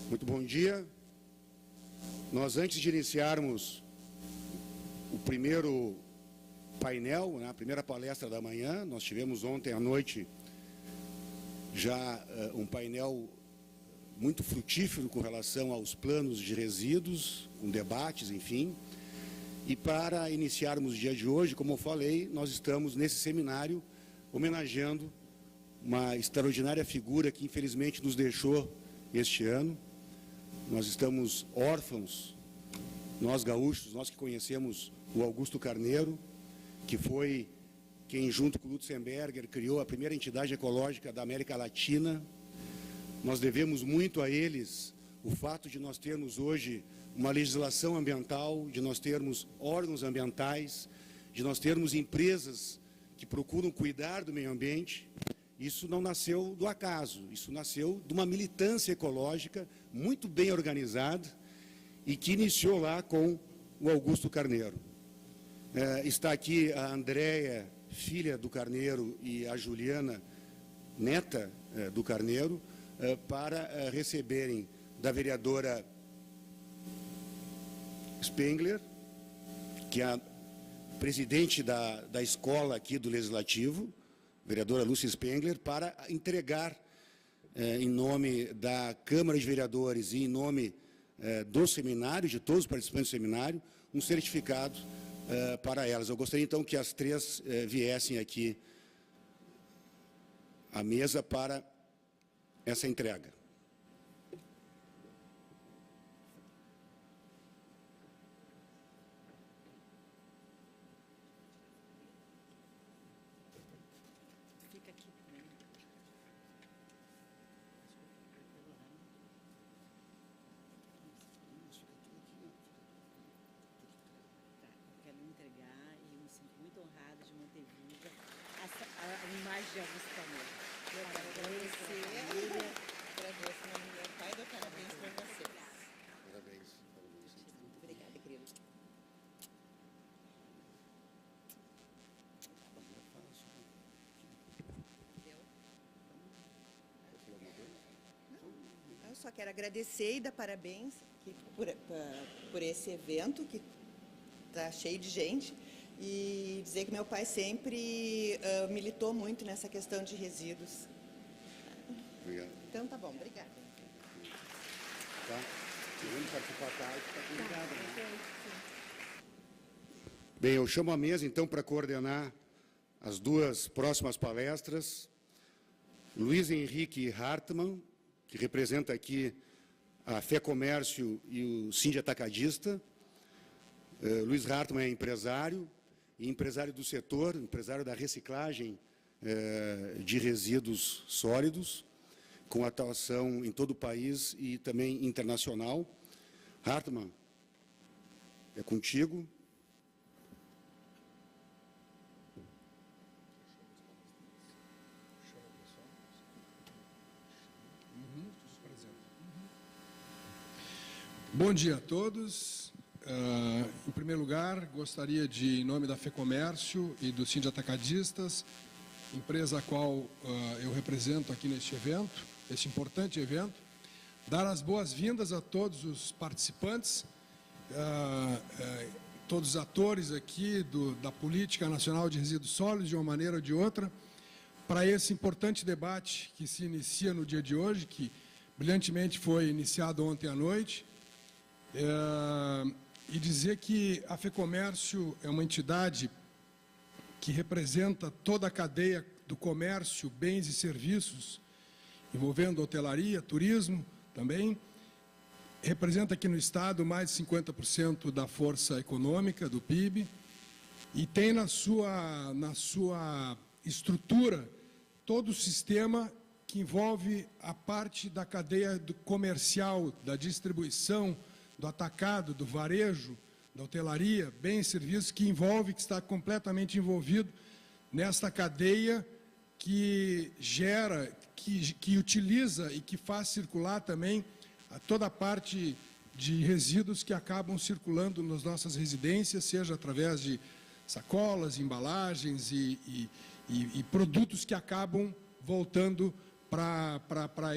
Muito bom dia. Nós, antes de iniciarmos o primeiro painel, né, a primeira palestra da manhã, nós tivemos ontem à noite já um painel muito frutífero com relação aos planos de resíduos, com debates, enfim. E para iniciarmos o dia de hoje, como eu falei, nós estamos nesse seminário homenageando uma extraordinária figura que infelizmente nos deixou este ano. Nós estamos órfãos, nós gaúchos, nós que conhecemos o Augusto Carneiro, que foi quem, junto com o Lutzenberger, criou a primeira entidade ecológica da América Latina. Nós devemos muito a eles o fato de nós termos hoje uma legislação ambiental, de nós termos órgãos ambientais, de nós termos empresas que procuram cuidar do meio ambiente. Isso não nasceu do acaso, isso nasceu de uma militância ecológica muito bem organizada e que iniciou lá com o Augusto Carneiro. Está aqui a Andréia, filha do Carneiro, e a Juliana, neta do Carneiro, para receberem da vereadora Spengler, que é a presidente da escola aqui do Legislativo, vereadora Lúcia Spengler, para entregar, em nome da Câmara de Vereadores e em nome do seminário, de todos os participantes do seminário, um certificado para elas. Eu gostaria, então, que as três viessem aqui à mesa para essa entrega. A imagem de Augusto Carneiro. Eu quero agradecer meu pai, dou parabéns para vocês. Parabéns. Muito obrigada, querido. Eu só quero agradecer e dar parabéns por esse evento que está cheio de gente. E dizer que meu pai sempre militou muito nessa questão de resíduos. Obrigado. Então, tá bom, obrigada. Tá? Querendo participar à tarde, está convidado, né? Bem, eu chamo a mesa, então, para coordenar as duas próximas palestras. Luiz Henrique Hartmann, que representa aqui a Fé Comércio e o Sind Atacadista. Luiz Hartmann é empresário, e empresário do setor, empresário da reciclagem de resíduos sólidos, com atuação em todo o país e também internacional. Hartmann, é contigo. Bom dia a todos. Em primeiro lugar, gostaria de, em nome da FEComércio e do Sind Atacadistas, empresa a qual eu represento aqui neste evento, este importante evento, dar as boas-vindas a todos os participantes, todos os atores aqui da Política Nacional de Resíduos Sólidos, de uma maneira ou de outra, para esse importante debate que se inicia no dia de hoje, que brilhantemente foi iniciado ontem à noite, e dizer que a FEComércio é uma entidade que representa toda a cadeia do comércio, bens e serviços, envolvendo hotelaria, turismo também. Representa aqui no Estado mais de 50% da força econômica do PIB e tem na sua estrutura todo o sistema que envolve a parte da cadeia do comercial, da distribuição, do atacado, do varejo, da hotelaria, bens e serviços, que está completamente envolvido nesta cadeia que gera, que utiliza e que faz circular também toda a parte de resíduos que acabam circulando nas nossas residências, seja através de sacolas, embalagens e produtos que acabam voltando para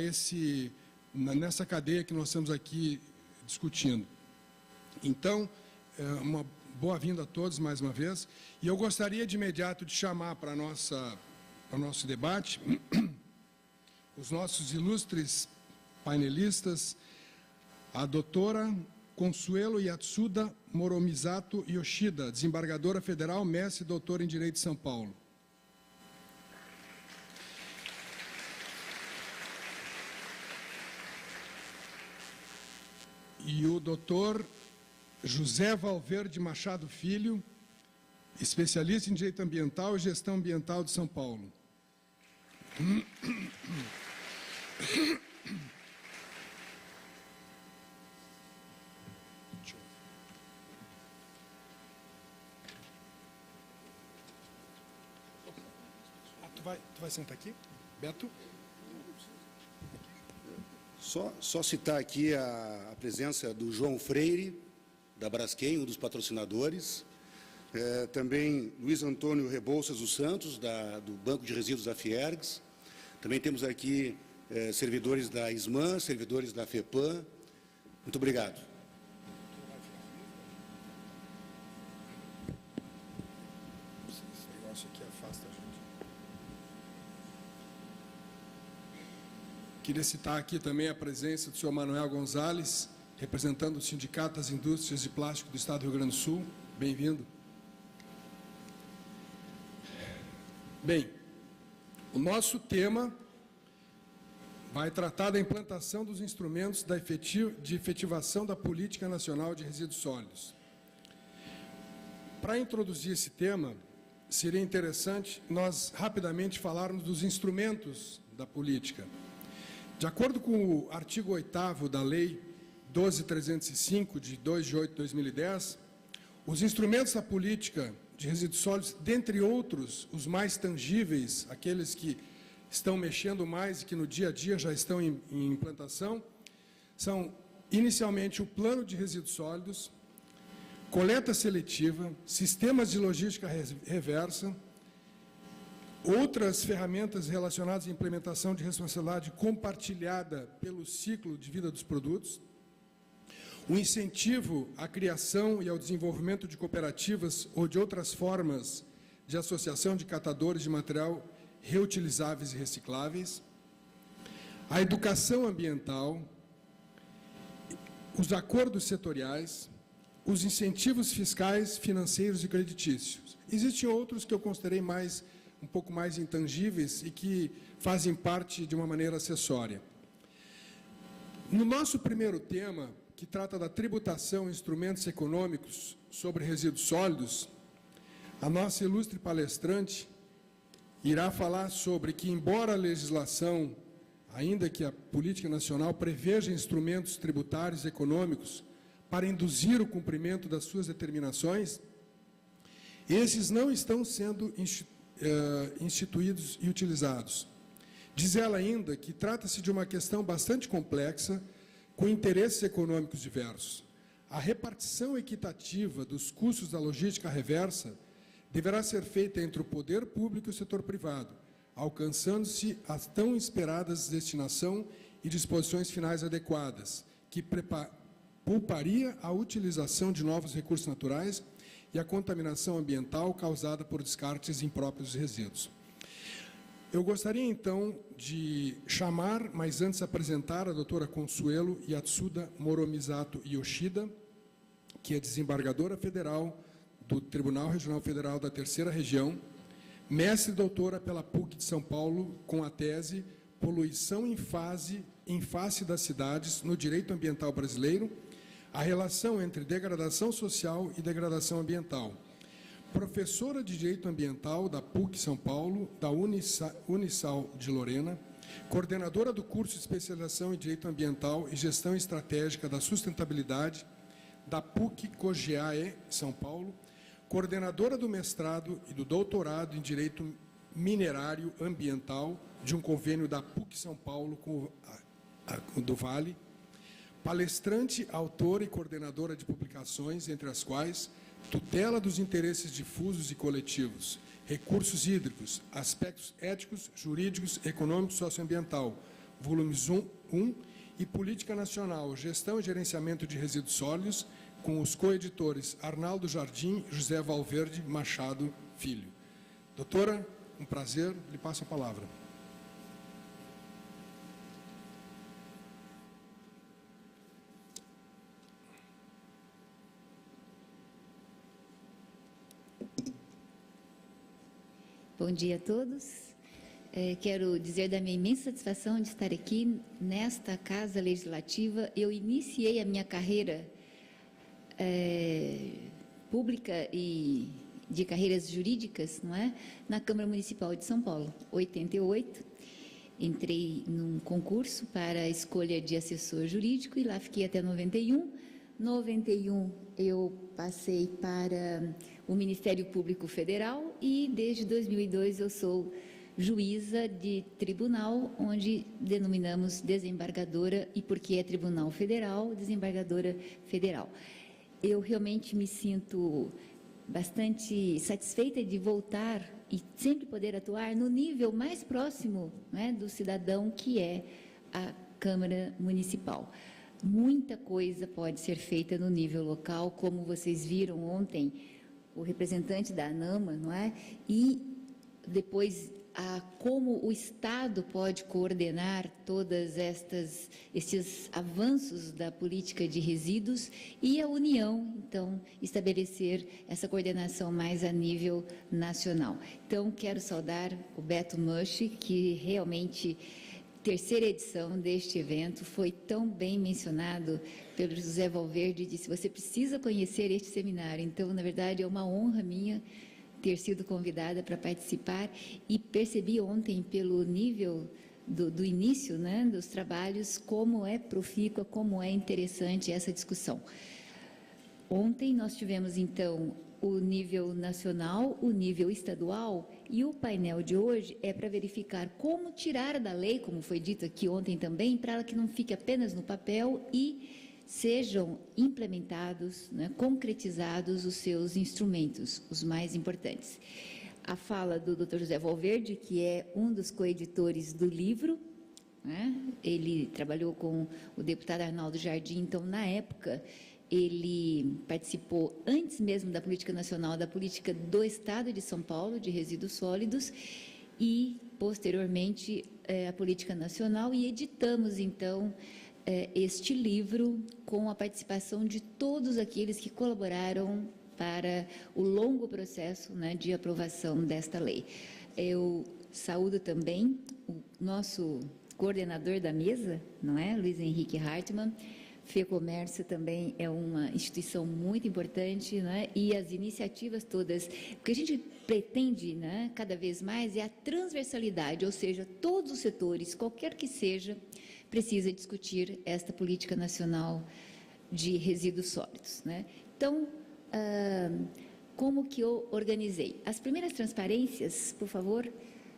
nessa cadeia que nós estamos aqui discutindo. Então, uma boa-vinda a todos mais uma vez. E eu gostaria de imediato de chamar para o nosso debate os nossos ilustres painelistas, a doutora Consuelo Yatsuda Moromizato Yoshida, desembargadora federal, mestre e doutora em Direito de São Paulo. E o doutor José Valverde Machado Filho, especialista em Direito Ambiental e Gestão Ambiental de São Paulo. Tu vai sentar aqui, Beto? Só citar aqui a presença do João Freire, da Braskem, um dos patrocinadores. Também Luiz Antônio Rebouças dos Santos, do Banco de Resíduos da Fiergs. Também temos aqui servidores da ISMAN, servidores da FEPAM. Muito obrigado. Queria citar aqui também a presença do senhor Manuel Gonzalez, representando o Sindicato das Indústrias de Plástico do Estado do Rio Grande do Sul. Bem-vindo. Bem, o nosso tema vai tratar da implantação dos instrumentos de efetivação da Política Nacional de Resíduos Sólidos. Para introduzir esse tema, seria interessante nós rapidamente falarmos dos instrumentos da política. De acordo com o artigo 8º da Lei 12.305, de 2 de 8 de 2010, os instrumentos da política de resíduos sólidos, dentre outros, os mais tangíveis, aqueles que estão mexendo mais e que no dia a dia já estão em implantação, são, inicialmente, o plano de resíduos sólidos, coleta seletiva, sistemas de logística reversa, outras ferramentas relacionadas à implementação de responsabilidade compartilhada pelo ciclo de vida dos produtos, o incentivo à criação e ao desenvolvimento de cooperativas ou de outras formas de associação de catadores de material reutilizáveis e recicláveis, a educação ambiental, os acordos setoriais, os incentivos fiscais, financeiros e creditícios. Existem outros que eu considerei um pouco mais intangíveis e que fazem parte de uma maneira acessória. No nosso primeiro tema, que trata da tributação e instrumentos econômicos sobre resíduos sólidos, a nossa ilustre palestrante irá falar sobre que, embora a legislação, ainda que a política nacional preveja instrumentos tributários e econômicos para induzir o cumprimento das suas determinações, esses não estão sendo instituídos e utilizados. Diz ela ainda que trata-se de uma questão bastante complexa, com interesses econômicos diversos. A repartição equitativa dos custos da logística reversa deverá ser feita entre o poder público e o setor privado, alcançando-se a tão esperadas destinação e disposições finais adequadas, que pouparia a utilização de novos recursos naturais e a contaminação ambiental causada por descartes impróprios de resíduos. Eu gostaria, então, de chamar, mas antes apresentar a doutora Consuelo Yatsuda Moromizato Yoshida, que é desembargadora federal do Tribunal Regional Federal da Terceira Região, mestre e doutora pela PUC de São Paulo, com a tese Poluição em face das cidades no direito ambiental brasileiro, a relação entre degradação social e degradação ambiental. Professora de Direito Ambiental da PUC São Paulo, da Unisal de Lorena, coordenadora do curso de especialização em Direito Ambiental e Gestão Estratégica da Sustentabilidade da PUC Cogiae, São Paulo, coordenadora do mestrado e do doutorado em Direito Minerário Ambiental de um convênio da PUC São Paulo com do Vale, palestrante, autora e coordenadora de publicações, entre as quais Tutela dos Interesses Difusos e Coletivos, Recursos Hídricos, Aspectos Éticos, Jurídicos, Econômicos e Socioambiental, volumes 1 e Política Nacional, Gestão e Gerenciamento de Resíduos Sólidos, com os coeditores Arnaldo Jardim e José Valverde Machado Filho. Doutora, um prazer, lhe passo a palavra. Bom dia a todos. Quero dizer da minha imensa satisfação de estar aqui nesta Casa Legislativa. Eu iniciei a minha carreira pública e de carreiras jurídicas, não é? Na Câmara Municipal de São Paulo, 88. Entrei num concurso para a escolha de assessor jurídico e lá fiquei até 91. 91 eu passei para o Ministério Público Federal e desde 2002 eu sou juíza de tribunal, onde denominamos desembargadora, e porque é tribunal federal, desembargadora federal. Eu realmente me sinto bastante satisfeita de voltar e sempre poder atuar no nível mais próximo, né, do cidadão, que é a Câmara Municipal. Muita coisa pode ser feita no nível local, como vocês viram ontem, o representante da ANAMA, não é? E depois como o Estado pode coordenar todas estes avanços da política de resíduos e a União, então, estabelecer essa coordenação mais a nível nacional. Então, quero saudar o Beto Mushi, que realmente, terceira edição deste evento, foi tão bem mencionado pelo José Valverde, disse, você precisa conhecer este seminário. Então, na verdade, é uma honra minha ter sido convidada para participar e percebi ontem, pelo nível do início, né, dos trabalhos, como é profícua, como é interessante essa discussão. Ontem nós tivemos, então, o nível nacional, o nível estadual, e o painel de hoje é para verificar como tirar da lei, como foi dito aqui ontem também, para que não fique apenas no papel e sejam implementados, né, concretizados os seus instrumentos, os mais importantes. A fala do Dr. José Valverde, que é um dos coeditores do livro, né, ele trabalhou com o deputado Arnaldo Jardim, então, na época, ele participou, antes mesmo da política nacional, da política do Estado de São Paulo, de resíduos sólidos, e, posteriormente, a política nacional, e editamos, então, este livro com a participação de todos aqueles que colaboraram para o longo processo, né, de aprovação desta lei. Eu saúdo também o nosso coordenador da mesa, não é? Luiz Henrique Hartmann. FEComércio também é uma instituição muito importante, né? E as iniciativas todas, o que a gente pretende, né, cada vez mais é a transversalidade, ou seja, todos os setores, qualquer que seja, precisa discutir esta política nacional de resíduos sólidos, né? Então, como que eu organizei? As primeiras transparências, por favor,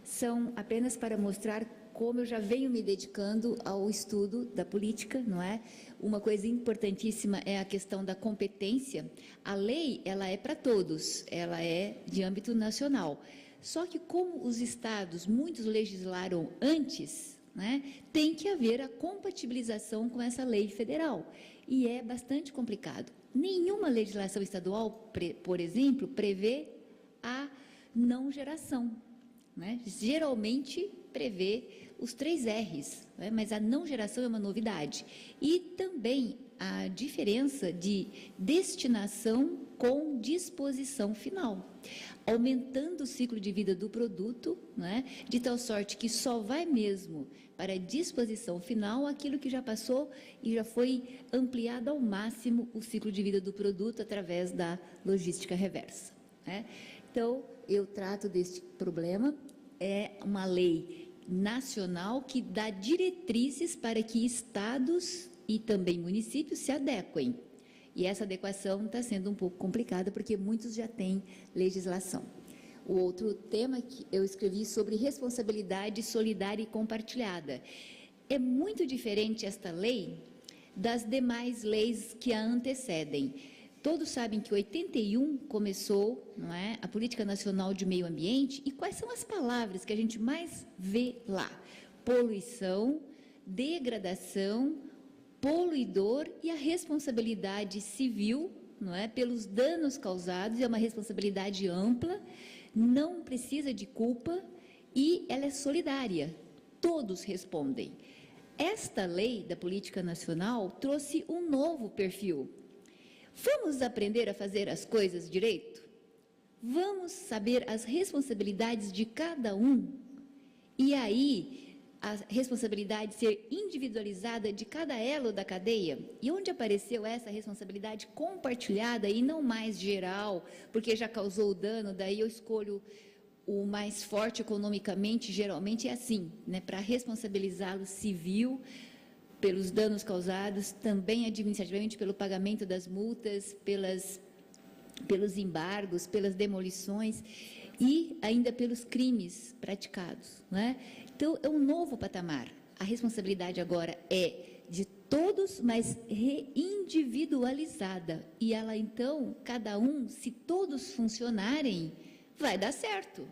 são apenas para mostrar como eu já venho me dedicando ao estudo da política, não é? Uma coisa importantíssima é a questão da competência. A lei, ela é para todos, ela é de âmbito nacional. Só que como os estados, muitos legislaram antes, né, tem que haver a compatibilização com essa lei federal. E é bastante complicado. Nenhuma legislação estadual, por exemplo, prevê a não geração, né? Geralmente prevê os 3 R's, né? Mas a não geração é uma novidade. E também a diferença de destinação com disposição final, aumentando o ciclo de vida do produto, né? De tal sorte que só vai mesmo para a disposição final aquilo que já passou e já foi ampliado ao máximo o ciclo de vida do produto através da logística reversa, né? Então, eu trato deste problema, é uma lei nacional que dá diretrizes para que estados e também municípios se adequem. E essa adequação está sendo um pouco complicada, porque muitos já têm legislação. O outro tema que eu escrevi sobre responsabilidade solidária e compartilhada. É muito diferente esta lei das demais leis que a antecedem. Todos sabem que em 81 começou, não é, a Política Nacional de Meio Ambiente, e quais são as palavras que a gente mais vê lá? Poluição, degradação, poluidor e a responsabilidade civil, não é, pelos danos causados, é uma responsabilidade ampla, não precisa de culpa e ela é solidária, todos respondem. Esta lei da política nacional trouxe um novo perfil. Vamos aprender a fazer as coisas direito? Vamos saber as responsabilidades de cada um? E aí, a responsabilidade ser individualizada de cada elo da cadeia? E onde apareceu essa responsabilidade compartilhada e não mais geral, porque já causou o dano, daí eu escolho o mais forte economicamente, geralmente é assim, né? Para responsabilizá-lo civil pelos danos causados, também administrativamente pelo pagamento das multas, pelos embargos, pelas demolições e ainda pelos crimes praticados, né? Então, é um novo patamar. A responsabilidade agora é de todos, mas individualizada. E ela, então, cada um, se todos funcionarem, vai dar certo.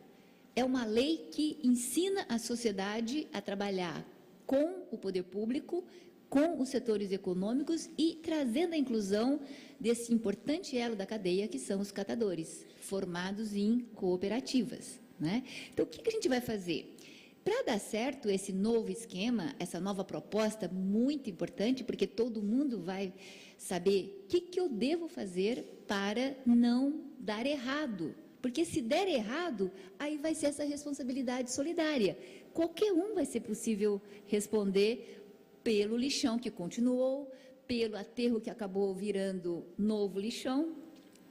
É uma lei que ensina a sociedade a trabalhar com o poder público, com os setores econômicos e trazendo a inclusão desse importante elo da cadeia, que são os catadores, formados em cooperativas, né? Então, o que a gente vai fazer? Para dar certo esse novo esquema, essa nova proposta, muito importante, porque todo mundo vai saber o que eu devo fazer para não dar errado. Porque se der errado, aí vai ser essa responsabilidade solidária. Qualquer um vai ser possível responder pelo lixão que continuou, pelo aterro que acabou virando novo lixão,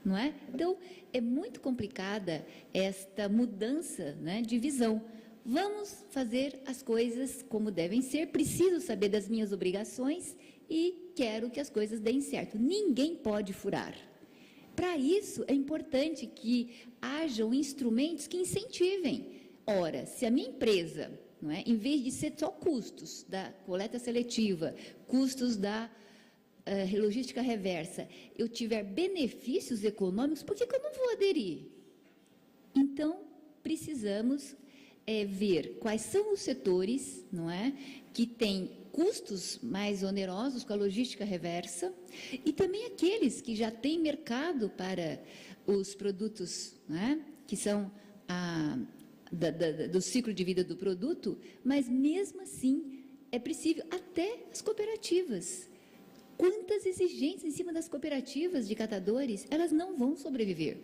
não é? Então, é muito complicada esta mudança, né, de visão. Vamos fazer as coisas como devem ser, preciso saber das minhas obrigações e quero que as coisas deem certo. Ninguém pode furar. Para isso, é importante que hajam instrumentos que incentivem. Ora, se a minha empresa, não é, em vez de ser só custos da coleta seletiva, custos da logística reversa, eu tiver benefícios econômicos, por que eu não vou aderir? Então, precisamos ver quais são os setores, não é, que têm custos mais onerosos com a logística reversa e também aqueles que já têm mercado para os produtos, né, que são do ciclo de vida do produto, mas mesmo assim é possível até as cooperativas. Quantas exigências em cima das cooperativas de catadores, elas não vão sobreviver,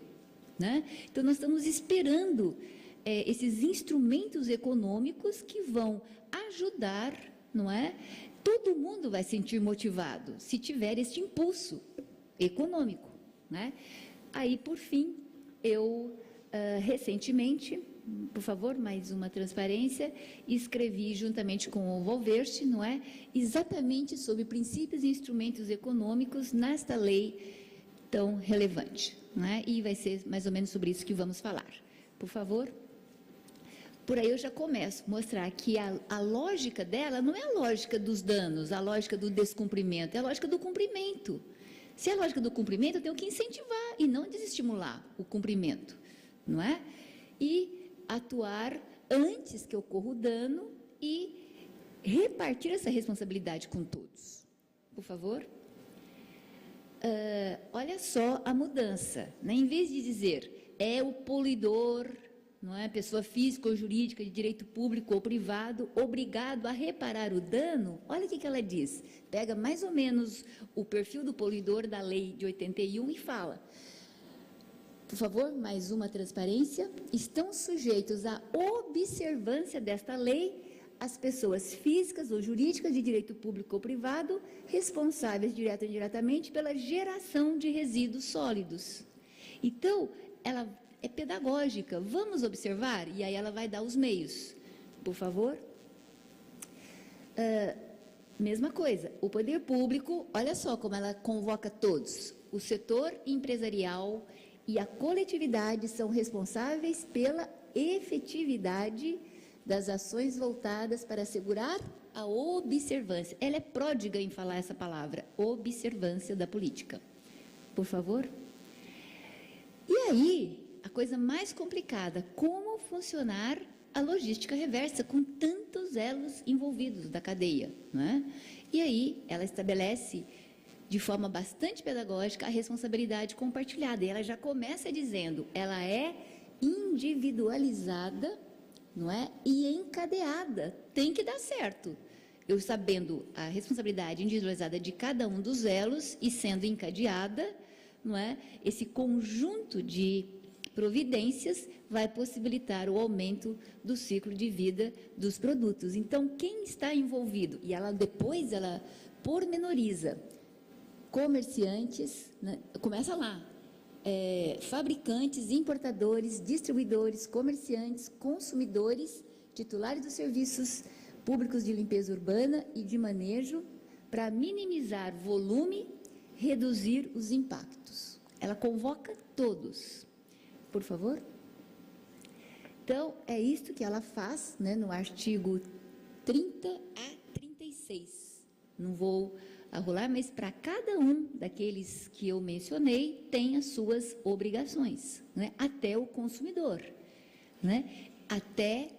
né? Então, nós estamos esperando esses instrumentos econômicos que vão ajudar, não é? Todo mundo vai se sentir motivado se tiver este impulso econômico, né? Aí, por fim, eu recentemente, por favor, mais uma transparência, escrevi juntamente com o Volverte, não é? Exatamente sobre princípios e instrumentos econômicos nesta lei tão relevante, não é? E vai ser mais ou menos sobre isso que vamos falar. Por favor. Por aí eu já começo a mostrar que a lógica dela não é a lógica dos danos, a lógica do descumprimento, é a lógica do cumprimento. Se é a lógica do cumprimento, eu tenho que incentivar e não desestimular o cumprimento, não é? E atuar antes que ocorra o dano e repartir essa responsabilidade com todos. Por favor. Olha só a mudança, né? Em vez de dizer é o poluidor, não é, pessoa física ou jurídica de direito público ou privado, obrigado a reparar o dano, olha o que ela diz, pega mais ou menos o perfil do poluidor da lei de 81 e fala, por favor, mais uma transparência, estão sujeitos à observância desta lei as pessoas físicas ou jurídicas de direito público ou privado, responsáveis direta ou indiretamente pela geração de resíduos sólidos. Então, ela é pedagógica, vamos observar? E aí ela vai dar os meios. Por favor. Mesma coisa, o poder público, olha só como ela convoca todos. O setor empresarial e a coletividade são responsáveis pela efetividade das ações voltadas para assegurar a observância. Ela é pródiga em falar essa palavra, observância da política. Por favor. E aí, a coisa mais complicada, como funcionar a logística reversa com tantos elos envolvidos da cadeia, não é? E aí ela estabelece de forma bastante pedagógica a responsabilidade compartilhada. E ela já começa dizendo, ela é individualizada, não é? E encadeada. Tem que dar certo. Eu sabendo a responsabilidade individualizada de cada um dos elos e sendo encadeada, não é? Esse conjunto de providências vai possibilitar o aumento do ciclo de vida dos produtos. Então, quem está envolvido? E ela depois ela pormenoriza comerciantes, né? Começa lá, fabricantes, importadores, distribuidores, comerciantes, consumidores, titulares dos serviços públicos de limpeza urbana e de manejo, para minimizar volume, reduzir os impactos. Ela convoca todos. Por favor. Então, é isto que ela faz, né, no artigo 30 a 36. Não vou arrolar, mas para cada um daqueles que eu mencionei, tem as suas obrigações, né, até o consumidor, né, até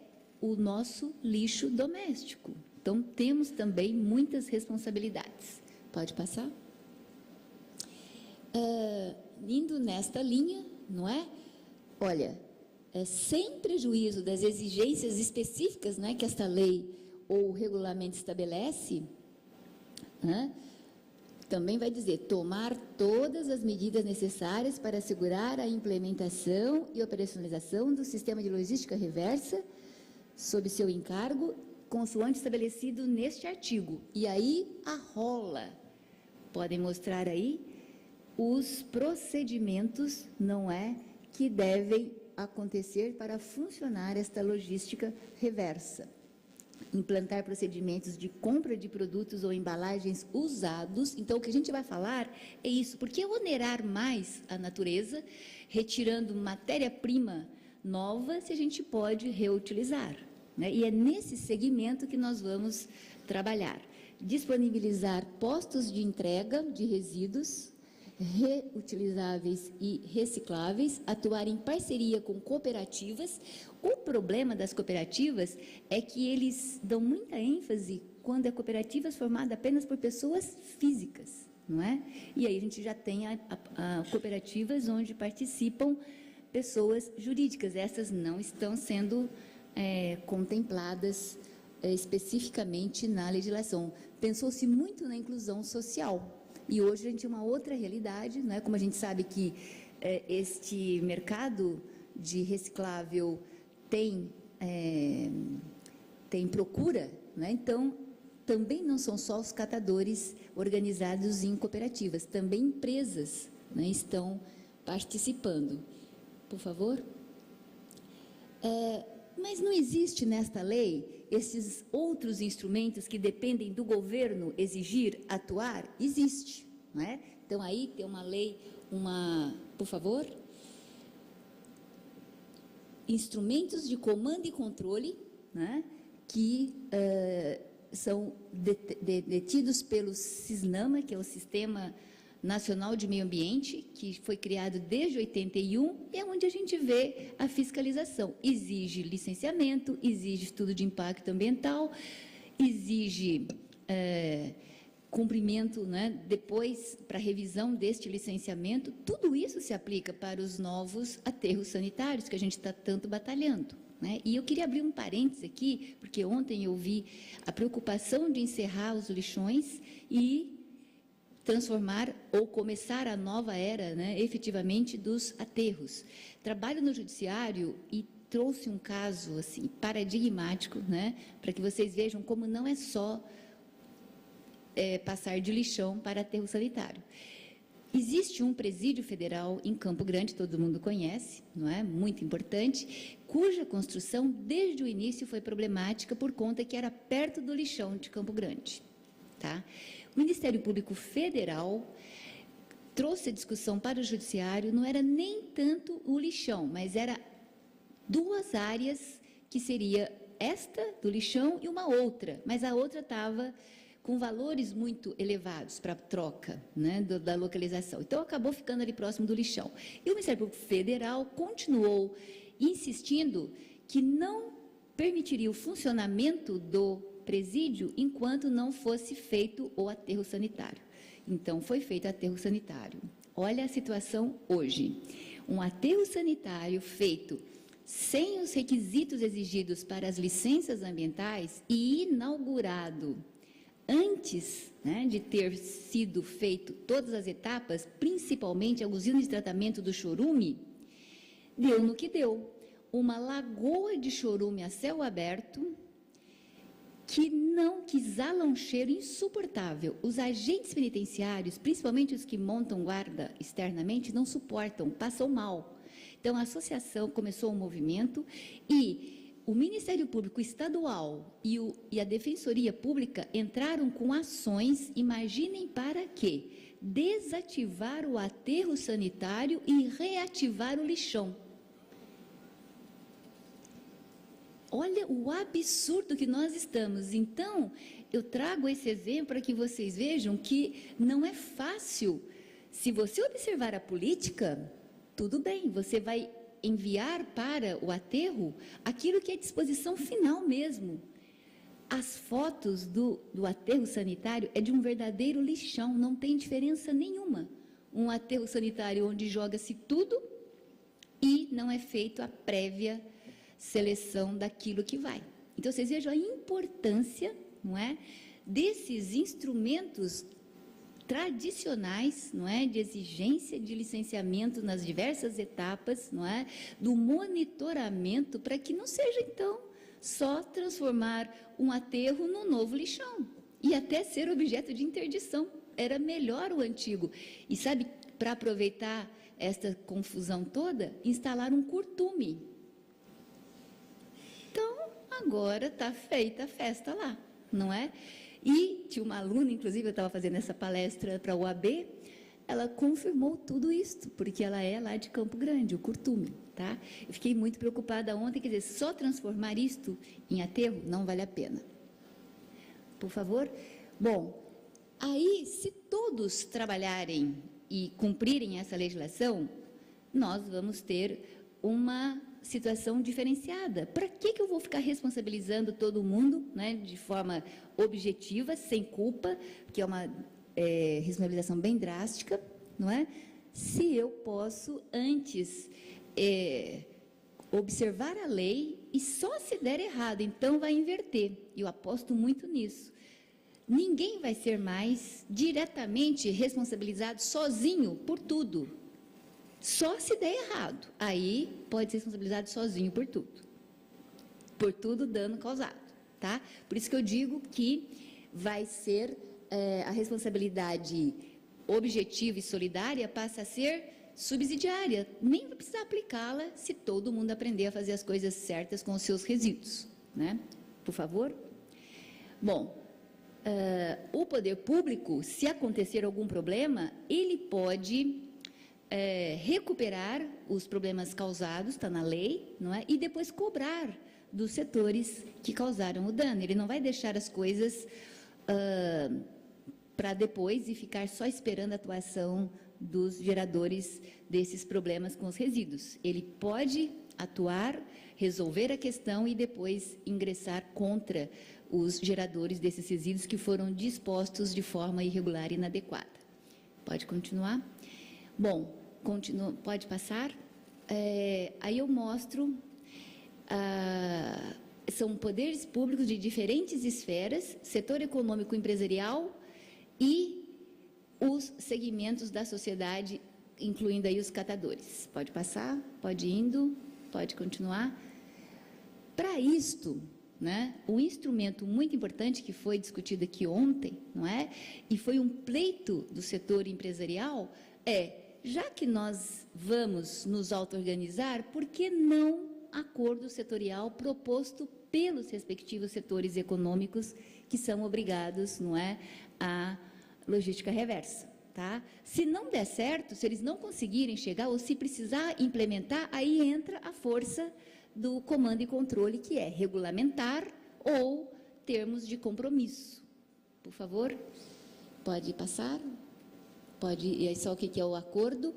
o nosso lixo doméstico. Então, temos também muitas responsabilidades. Pode passar? Indo nesta linha, não é? Olha, sem prejuízo das exigências específicas, né, que esta lei ou regulamento estabelece, né, também vai dizer, tomar todas as medidas necessárias para assegurar a implementação e operacionalização do sistema de logística reversa, sob seu encargo, consoante estabelecido neste artigo. E aí, a rola. Podem mostrar aí os procedimentos, não é, que devem acontecer para funcionar esta logística reversa. Implantar procedimentos de compra de produtos ou embalagens usados. Então, o que a gente vai falar é isso. Por que onerar mais a natureza, retirando matéria-prima nova, se a gente pode reutilizar, né? E é nesse segmento que nós vamos trabalhar. Disponibilizar postos de entrega de resíduos reutilizáveis e recicláveis, atuar em parceria com cooperativas. O problema das cooperativas é que eles dão muita ênfase quando é cooperativas formadas apenas por pessoas físicas, não é? E aí a gente já tem a cooperativas onde participam pessoas jurídicas. Essas não estão sendo contempladas especificamente na legislação. Pensou-se muito na inclusão social. E hoje a gente tem uma outra realidade, né? Como a gente sabe que este mercado de reciclável tem procura, né? Então, também não são só os catadores organizados em cooperativas, também empresas, né, estão participando. Por favor. Mas não existe nesta lei esses outros instrumentos que dependem do governo exigir, atuar? Existe, não é? Então, aí tem uma lei, por favor, instrumentos de comando e controle, né, que são detidos pelo SISNAMA, que é o Sistema Nacional de Meio Ambiente, que foi criado desde 81, é onde a gente vê a fiscalização. Exige licenciamento, exige estudo de impacto ambiental, exige cumprimento, né, depois, para revisão deste licenciamento. Tudo isso se aplica para os novos aterros sanitários que a gente está tanto batalhando, né? E eu queria abrir um parênteses aqui, porque ontem eu vi a preocupação de encerrar os lixões e transformar ou começar a nova era, né, efetivamente, dos aterros. Trabalho no judiciário e trouxe um caso assim paradigmático, né, para que vocês vejam como não é só passar de lixão para aterro sanitário. Existe um presídio federal em Campo Grande, todo mundo conhece, não é? Muito importante, cuja construção desde o início foi problemática por conta que era perto do lixão de Campo Grande, tá? O Ministério Público Federal trouxe a discussão para o Judiciário, não era nem tanto o lixão, mas era duas áreas que seria esta do lixão e uma outra, mas a outra estava com valores muito elevados para a troca, né, da localização. Então, acabou ficando ali próximo do lixão. E o Ministério Público Federal continuou insistindo que não permitiria o funcionamento do presídio enquanto não fosse feito o aterro sanitário. Então, foi feito aterro sanitário. Olha a situação hoje. Um aterro sanitário feito sem os requisitos exigidos para as licenças ambientais e inaugurado antes, né, de ter sido feito todas as etapas, principalmente a usina de tratamento do chorume, deu no que deu. Uma lagoa de chorume a céu aberto, que exala um cheiro insuportável. Os agentes penitenciários, principalmente os que montam guarda externamente, não suportam, passam mal. Então, a associação começou um movimento e o Ministério Público Estadual e a Defensoria Pública entraram com ações, imaginem para quê? Desativar o aterro sanitário e reativar o lixão. Olha o absurdo que nós estamos. Então, eu trago esse exemplo para que vocês vejam que não é fácil. Se você observar a política, tudo bem, você vai enviar para o aterro aquilo que é disposição final mesmo. As fotos do aterro sanitário é de um verdadeiro lixão, não tem diferença nenhuma. Um aterro sanitário onde joga-se tudo e não é feito a prévia seleção daquilo que vai. Então, vocês vejam a importância, não é, desses instrumentos tradicionais, não é, de exigência de licenciamento nas diversas etapas, não é, do monitoramento, para que não seja, então, só transformar um aterro num novo lixão, e até ser objeto de interdição. Era melhor o antigo. E sabe, para aproveitar esta confusão toda, instalar um curtume. Então, agora está feita a festa lá, não é? E tinha uma aluna, inclusive, eu estava fazendo essa palestra para a UAB, ela confirmou tudo isso, porque ela é lá de Campo Grande, o curtume, tá? Eu fiquei muito preocupada ontem, quer dizer, só transformar isto em aterro não vale a pena. Por favor? Bom, aí, se todos trabalharem e cumprirem essa legislação, nós vamos ter uma situação diferenciada. Para que eu vou ficar responsabilizando todo mundo, né, de forma objetiva, sem culpa, que é uma responsabilização bem drástica, não é? Se eu posso, antes, observar a lei e só se der errado, então vai inverter. Eu aposto muito nisso. Ninguém vai ser mais diretamente responsabilizado sozinho por tudo. Só se der errado, aí pode ser responsabilizado sozinho por tudo dano causado, tá? Por isso que eu digo que vai ser a responsabilidade objetiva e solidária passa a ser subsidiária, nem vai precisar aplicá-la se todo mundo aprender a fazer as coisas certas com os seus resíduos, né? Por favor? Bom, o poder público, se acontecer algum problema, ele pode recuperar os problemas causados, está na lei, não é? E depois cobrar dos setores que causaram o dano. Ele não vai deixar as coisas para depois e ficar só esperando a atuação dos geradores desses problemas com os resíduos. Ele pode atuar, resolver a questão e depois ingressar contra os geradores desses resíduos que foram dispostos de forma irregular e inadequada. Pode continuar? Bom, pode passar. Aí eu mostro, são poderes públicos de diferentes esferas, setor econômico empresarial e os segmentos da sociedade, incluindo aí os catadores. Pode passar, pode ir indo, pode continuar. Para isto, né, um instrumento muito importante que foi discutido aqui ontem, não é? E foi um pleito do setor empresarial, já que nós vamos nos auto-organizar, por que não acordo setorial proposto pelos respectivos setores econômicos que são obrigados, não é, à logística reversa, tá? Se não der certo, se eles não conseguirem chegar ou se precisar implementar, aí entra a força do comando e controle, que é regulamentar ou termos de compromisso. Por favor, pode passar. Pode, e aí só o que é o acordo.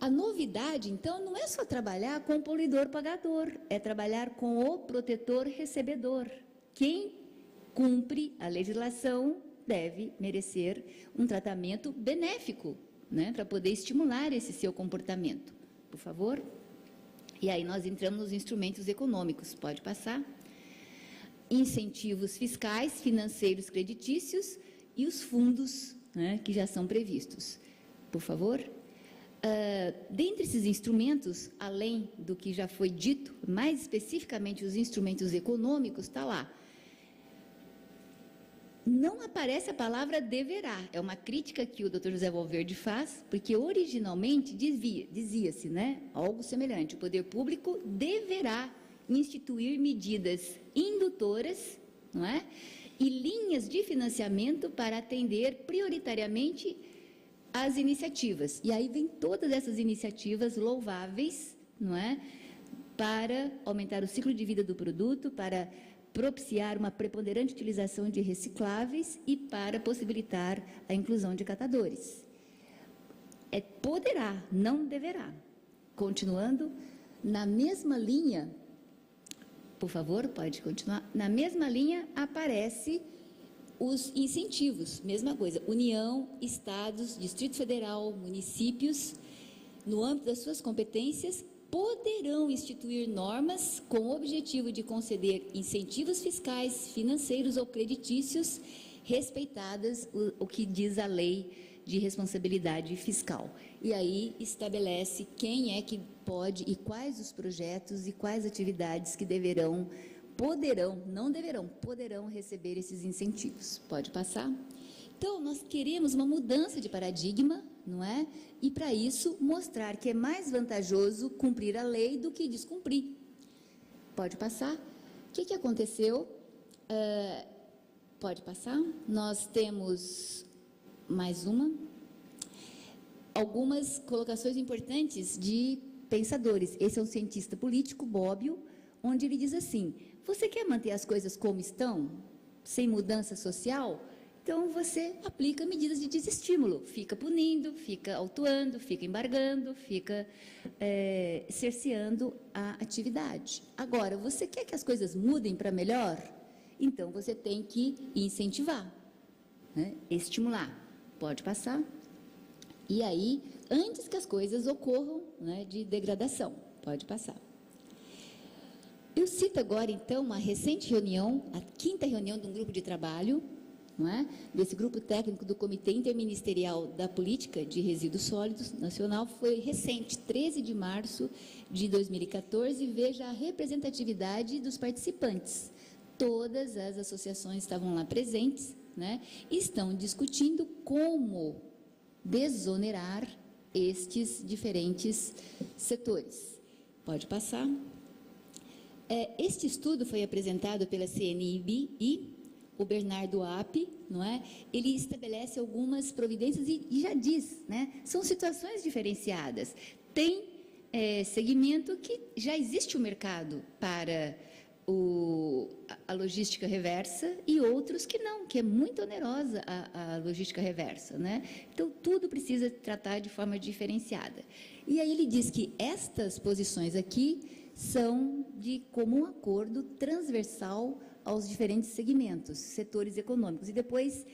A novidade, então, não é só trabalhar com o poluidor pagador, é trabalhar com o protetor recebedor. Quem cumpre a legislação, deve merecer um tratamento benéfico, né, para poder estimular esse seu comportamento. Por favor. E aí nós entramos nos instrumentos econômicos. Pode passar. Incentivos fiscais, financeiros, creditícios e os fundos, né, que já são previstos. Por favor. Dentre esses instrumentos, além do que já foi dito, mais especificamente os instrumentos econômicos, está lá. Não aparece a palavra deverá, é uma crítica que o Dr. José Valverde faz, porque originalmente dizia-se, né, algo semelhante, o poder público deverá instituir medidas indutoras, não é? E linhas de financiamento para atender prioritariamente as iniciativas. E aí vem todas essas iniciativas louváveis, não é? Para aumentar o ciclo de vida do produto, para propiciar uma preponderante utilização de recicláveis e para possibilitar a inclusão de catadores. Poderá, não deverá. Continuando, na mesma linha, por favor, pode continuar, na mesma linha aparece os incentivos, mesma coisa, União, Estados, Distrito Federal, municípios, no âmbito das suas competências, poderão instituir normas com o objetivo de conceder incentivos fiscais, financeiros ou creditícios, respeitadas o que diz a lei de responsabilidade fiscal. E aí estabelece quem é que pode e quais os projetos e quais atividades que poderão, não deverão, poderão receber esses incentivos. Pode passar? Então, nós queremos uma mudança de paradigma, não é? E, para isso, mostrar que é mais vantajoso cumprir a lei do que descumprir. Pode passar? O que aconteceu? Pode passar? Nós temos mais algumas colocações importantes de pensadores. Esse é um cientista político, Bobbio, onde ele diz assim: você quer manter as coisas como estão, sem mudança social? Então, você aplica medidas de desestímulo, fica punindo, fica autuando, fica embargando, fica cerceando a atividade. Agora, você quer que as coisas mudem para melhor? Então, você tem que incentivar, né? Estimular. Pode passar. E aí, antes que as coisas ocorram, né, de degradação. Pode passar. Eu cito agora, então, uma recente reunião, a 5ª reunião de um grupo de trabalho, não é? Desse grupo técnico do Comitê Interministerial da Política de Resíduos Sólidos Nacional, foi recente, 13 de março de 2014, veja a representatividade dos participantes. Todas as associações estavam lá presentes, né? E estão discutindo como desonerar estes diferentes setores. Pode passar. Este estudo foi apresentado pela CNIB e o Bernardo App, não é? Ele estabelece algumas providências e já diz, né? São situações diferenciadas. Tem segmento que já existe o mercado para a logística reversa e outros que não, que é muito onerosa a logística reversa, né? Então, tudo precisa tratar de forma diferenciada. E aí ele diz que estas posições aqui são de comum acordo transversal aos diferentes segmentos, setores econômicos. E depois,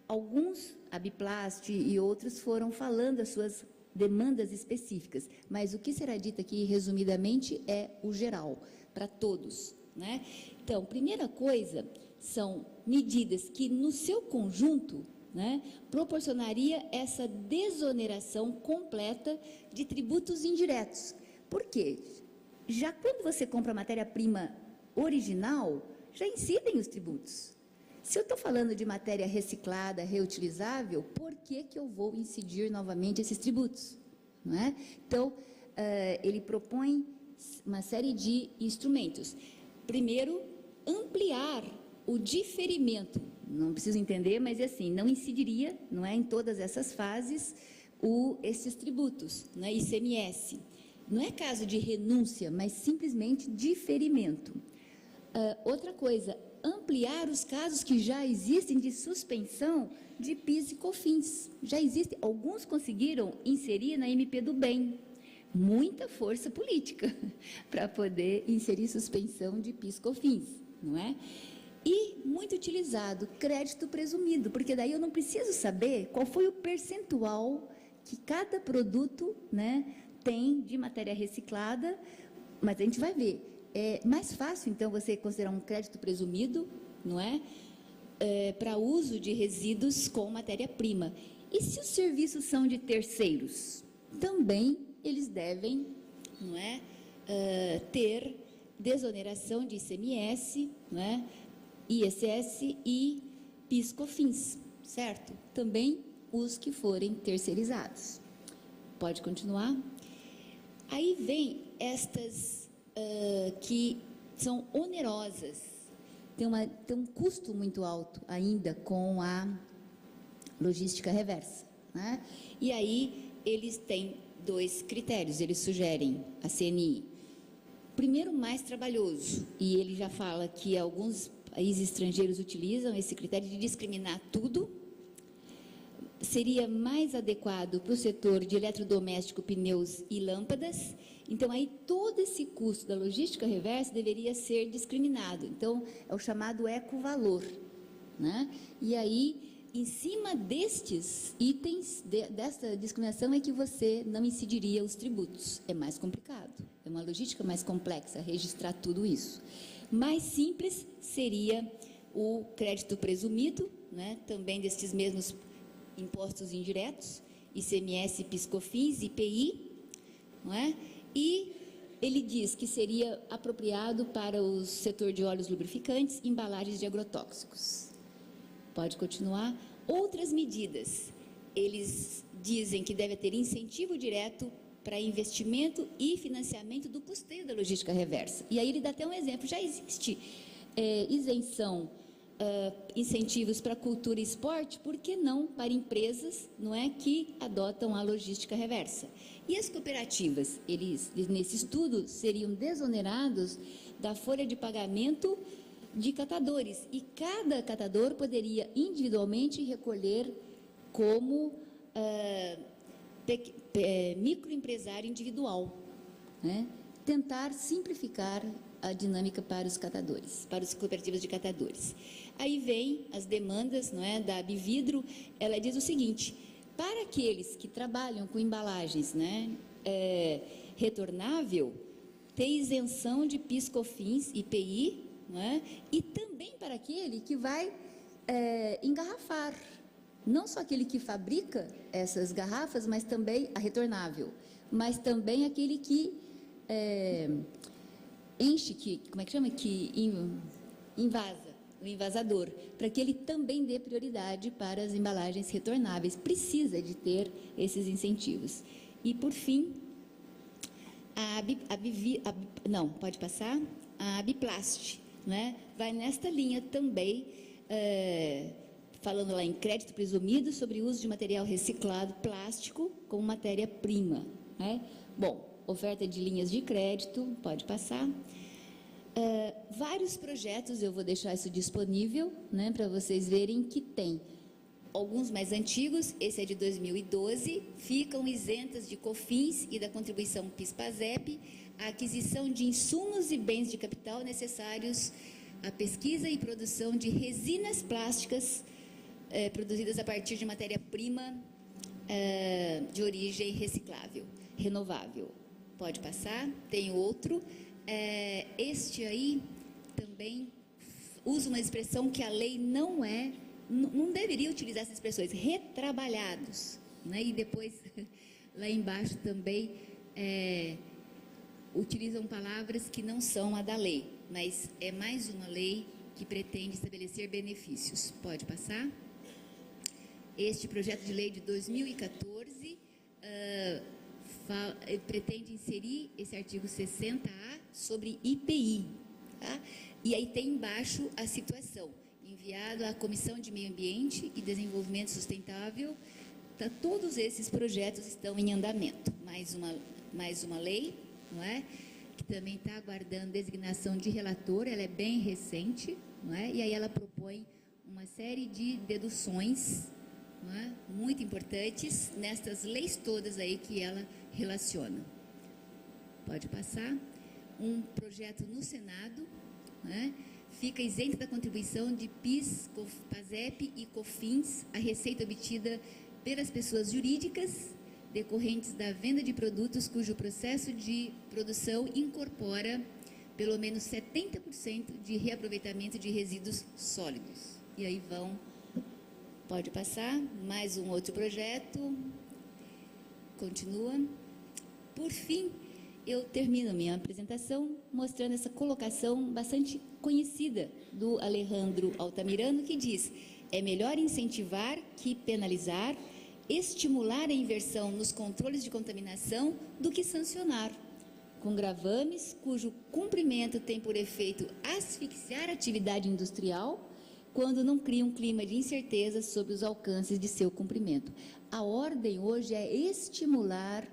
alguns, a Biplast e outros, foram falando as suas demandas específicas. Mas o que será dito aqui, resumidamente, é o geral, para todos, né? Então, primeira coisa, são medidas que, no seu conjunto, né, proporcionaria essa desoneração completa de tributos indiretos. Por quê? Já quando você compra matéria-prima original, já incidem os tributos. Se eu estou falando de matéria reciclada, reutilizável, por que eu vou incidir novamente esses tributos? Não é? Então, ele propõe uma série de instrumentos. Primeiro, ampliar o diferimento. Não preciso entender, mas é assim, não incidiria, não é, em todas essas fases, esses tributos, né, ICMS. Não é caso de renúncia, mas simplesmente diferimento. Outra coisa, ampliar os casos que já existem de suspensão de PIS e COFINS. Já existem, alguns conseguiram inserir na MP do Bem. Muita força política para poder inserir suspensão de PIS e COFINS, não é? E muito utilizado, crédito presumido, porque daí eu não preciso saber qual foi o percentual que cada produto, né, tem de matéria reciclada, mas a gente vai ver. É mais fácil, então, você considerar um crédito presumido, não é? Para uso de resíduos com matéria-prima. E se os serviços são de terceiros? Também eles devem, não é, ter desoneração de ICMS, não é, ISS e PIS/COFINS, certo? Também os que forem terceirizados. Pode continuar? Aí vem estas que são onerosas, tem um custo muito alto ainda com a logística reversa, né? E aí eles têm 2 critérios, eles sugerem, a CNI. Primeiro, mais trabalhoso, e ele já fala que alguns países estrangeiros utilizam esse critério de discriminar tudo. Seria mais adequado para o setor de eletrodoméstico, pneus e lâmpadas. Então, aí todo esse custo da logística reversa deveria ser discriminado. Então, é o chamado ecovalor, né? E aí, em cima destes itens, dessa discriminação, é que você não incidiria os tributos. É mais complicado, é uma logística mais complexa registrar tudo isso. Mais simples seria o crédito presumido, né? Também destes mesmos impostos indiretos, ICMS, PIS/COFINS, IPI, não é? E ele diz que seria apropriado para o setor de óleos lubrificantes, embalagens de agrotóxicos. Pode continuar. Outras medidas, eles dizem que deve ter incentivo direto para investimento e financiamento do custeio da logística reversa. E aí ele dá até um exemplo, já existe isenção, incentivos para cultura e esporte, por que não para empresas, não é, que adotam a logística reversa? E as cooperativas, eles nesse estudo seriam desonerados da folha de pagamento de catadores, e cada catador poderia individualmente recolher como microempresário individual, né? Tentar simplificar a dinâmica para os catadores, para as cooperativas de catadores. Aí vem as demandas, não é, da Abvidro. Ela diz o seguinte: para aqueles que trabalham com embalagens, né, retornável, tem isenção de PIS/COFINS, IPI, não é? E também para aquele que vai engarrafar, não só aquele que fabrica essas garrafas, mas também a retornável, mas também aquele que enche, como é que chama? Que invasa, o envasador, para que ele também dê prioridade para as embalagens retornáveis. Precisa de ter esses incentivos. E, por fim, pode passar? A Abiplast, né? Vai nesta linha também, falando lá em crédito presumido sobre o uso de material reciclado plástico como matéria-prima, né? Bom, oferta de linhas de crédito, pode passar. Vários projetos, eu vou deixar isso disponível, né, para vocês verem que tem. Alguns mais antigos, esse é de 2012, ficam isentas de COFINS e da contribuição PIS/PASEP, a aquisição de insumos e bens de capital necessários à pesquisa e produção de resinas plásticas produzidas a partir de matéria-prima de origem reciclável, renovável. Pode passar. Tem outro. Este aí também usa uma expressão que a lei não deveria utilizar essas expressões, retrabalhados, né? E depois, lá embaixo também, utilizam palavras que não são a da lei, mas é mais uma lei que pretende estabelecer benefícios. Pode passar. Este projeto de lei de 2014 pretende inserir esse artigo 60A sobre IPI, tá? E aí tem embaixo a situação, enviado à Comissão de Meio Ambiente e Desenvolvimento Sustentável. Tá, todos esses projetos estão em andamento. Mais uma lei, não é? Que também está aguardando designação de relator, ela é bem recente, não é? E aí ela propõe uma série de deduções, não é, muito importantes nestas leis todas aí que ela relaciona. Pode passar. Um projeto no Senado, né, fica isenta da contribuição de PIS, PASEP e COFINS, a receita obtida pelas pessoas jurídicas decorrentes da venda de produtos cujo processo de produção incorpora pelo menos 70% de reaproveitamento de resíduos sólidos. E aí pode passar, mais um outro projeto, continua. Por fim, eu termino a minha apresentação mostrando essa colocação bastante conhecida do Alejandro Altamirano, que diz: é melhor incentivar que penalizar, estimular a inversão nos controles de contaminação do que sancionar, com gravames cujo cumprimento tem por efeito asfixiar a atividade industrial quando não cria um clima de incerteza sobre os alcances de seu cumprimento. A ordem hoje é estimular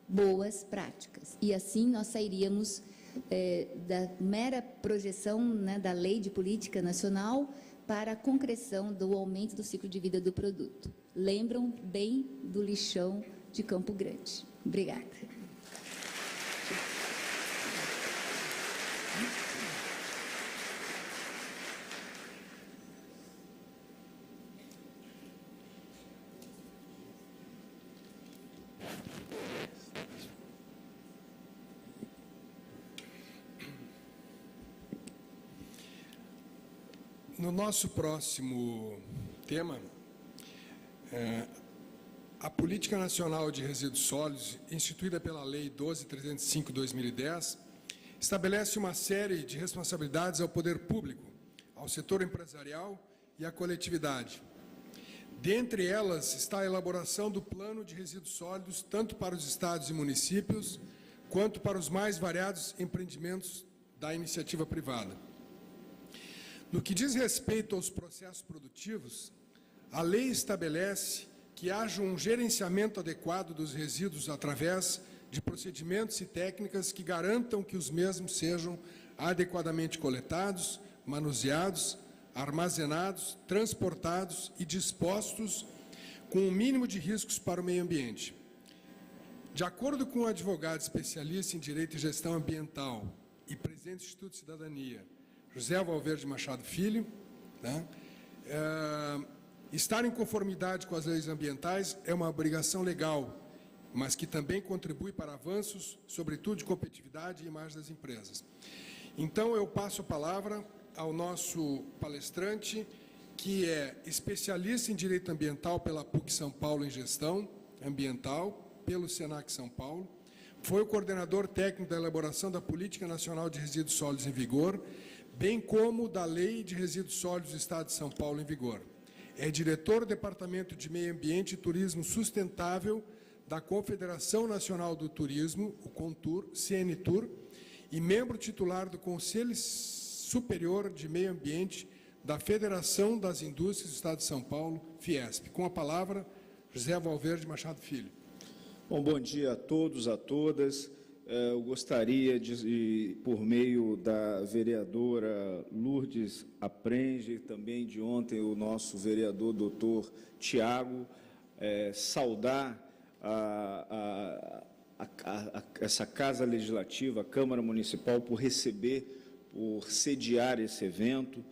boas práticas, e assim nós sairíamos da mera projeção, né, da lei de política nacional para a concreção do aumento do ciclo de vida do produto. Lembram bem do lixão de Campo Grande. Obrigada. No nosso próximo tema, a Política Nacional de Resíduos Sólidos, instituída pela Lei 12.305/2010, estabelece uma série de responsabilidades ao poder público, ao setor empresarial e à coletividade. Dentre elas está a elaboração do Plano de Resíduos Sólidos, tanto para os estados e municípios, quanto para os mais variados empreendimentos da iniciativa privada. No que diz respeito aos processos produtivos, a lei estabelece que haja um gerenciamento adequado dos resíduos através de procedimentos e técnicas que garantam que os mesmos sejam adequadamente coletados, manuseados, armazenados, transportados e dispostos com o mínimo de riscos para o meio ambiente. De acordo com o advogado especialista em Direito e Gestão Ambiental e presidente do Instituto de Cidadania, José Valverde Machado Filho, né, estar em conformidade com as leis ambientais é uma obrigação legal, mas que também contribui para avanços, sobretudo de competitividade e imagem das empresas. Então, eu passo a palavra ao nosso palestrante, que é especialista em Direito Ambiental pela PUC São Paulo em Gestão Ambiental, pelo SENAC São Paulo, foi o coordenador técnico da elaboração da Política Nacional de Resíduos Sólidos em vigor, bem como da Lei de Resíduos Sólidos do Estado de São Paulo em vigor. É diretor do Departamento de Meio Ambiente e Turismo Sustentável da Confederação Nacional do Turismo, o CONTUR, CNTUR, e membro titular do Conselho Superior de Meio Ambiente da Federação das Indústrias do Estado de São Paulo, Fiesp. Com a palavra, José Valverde Machado Filho. Bom dia a todos, a todas. Eu gostaria de, por meio da vereadora Lourdes Aprenge, e também de ontem o nosso vereador doutor Tiago, saudar essa Casa Legislativa, a Câmara Municipal, por receber, por sediar esse evento.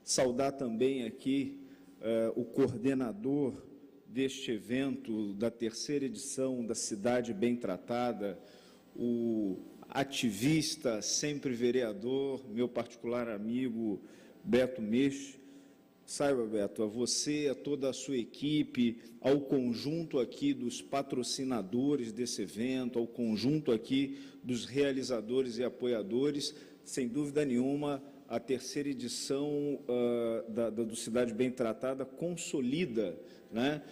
Saudar também aqui o coordenador deste evento, da terceira edição da Cidade Bem Tratada, o ativista, sempre vereador, meu particular amigo Beto Meix. Saiba, Beto, a você, a toda a sua equipe, ao conjunto aqui dos patrocinadores desse evento, ao conjunto aqui dos realizadores e apoiadores, sem dúvida nenhuma, a terceira edição do Cidade Bem Tratada consolida, né,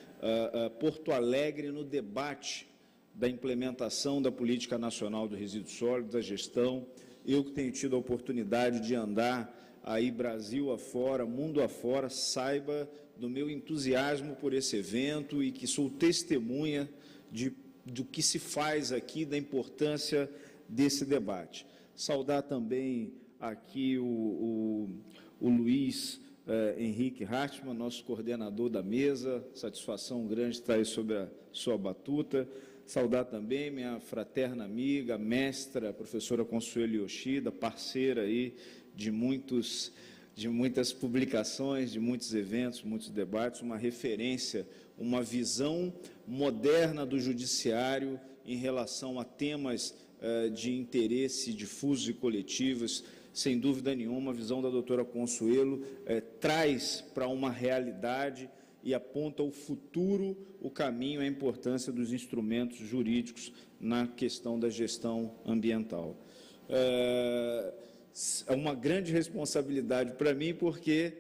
Porto Alegre no debate da implementação da Política Nacional do Resíduo Sólido, da gestão. Eu que tenho tido a oportunidade de andar aí Brasil afora, mundo afora, saiba do meu entusiasmo por esse evento e que sou testemunha do que se faz aqui, da importância desse debate. Saudar também aqui o Luiz Henrique Hartmann, nosso coordenador da mesa, satisfação grande estar aí sob a sua batuta. Saudar também minha fraterna amiga, mestra, professora Consuelo Yoshida, parceira aí de muitos de muitas publicações, de muitos eventos, muitos debates, uma referência, uma visão moderna do judiciário em relação a temas de interesse difusos e coletivos. Sem dúvida nenhuma, a visão da doutora Consuelo traz para uma realidade e aponta o futuro, o caminho, a importância dos instrumentos jurídicos na questão da gestão ambiental. É uma grande responsabilidade para mim, porque,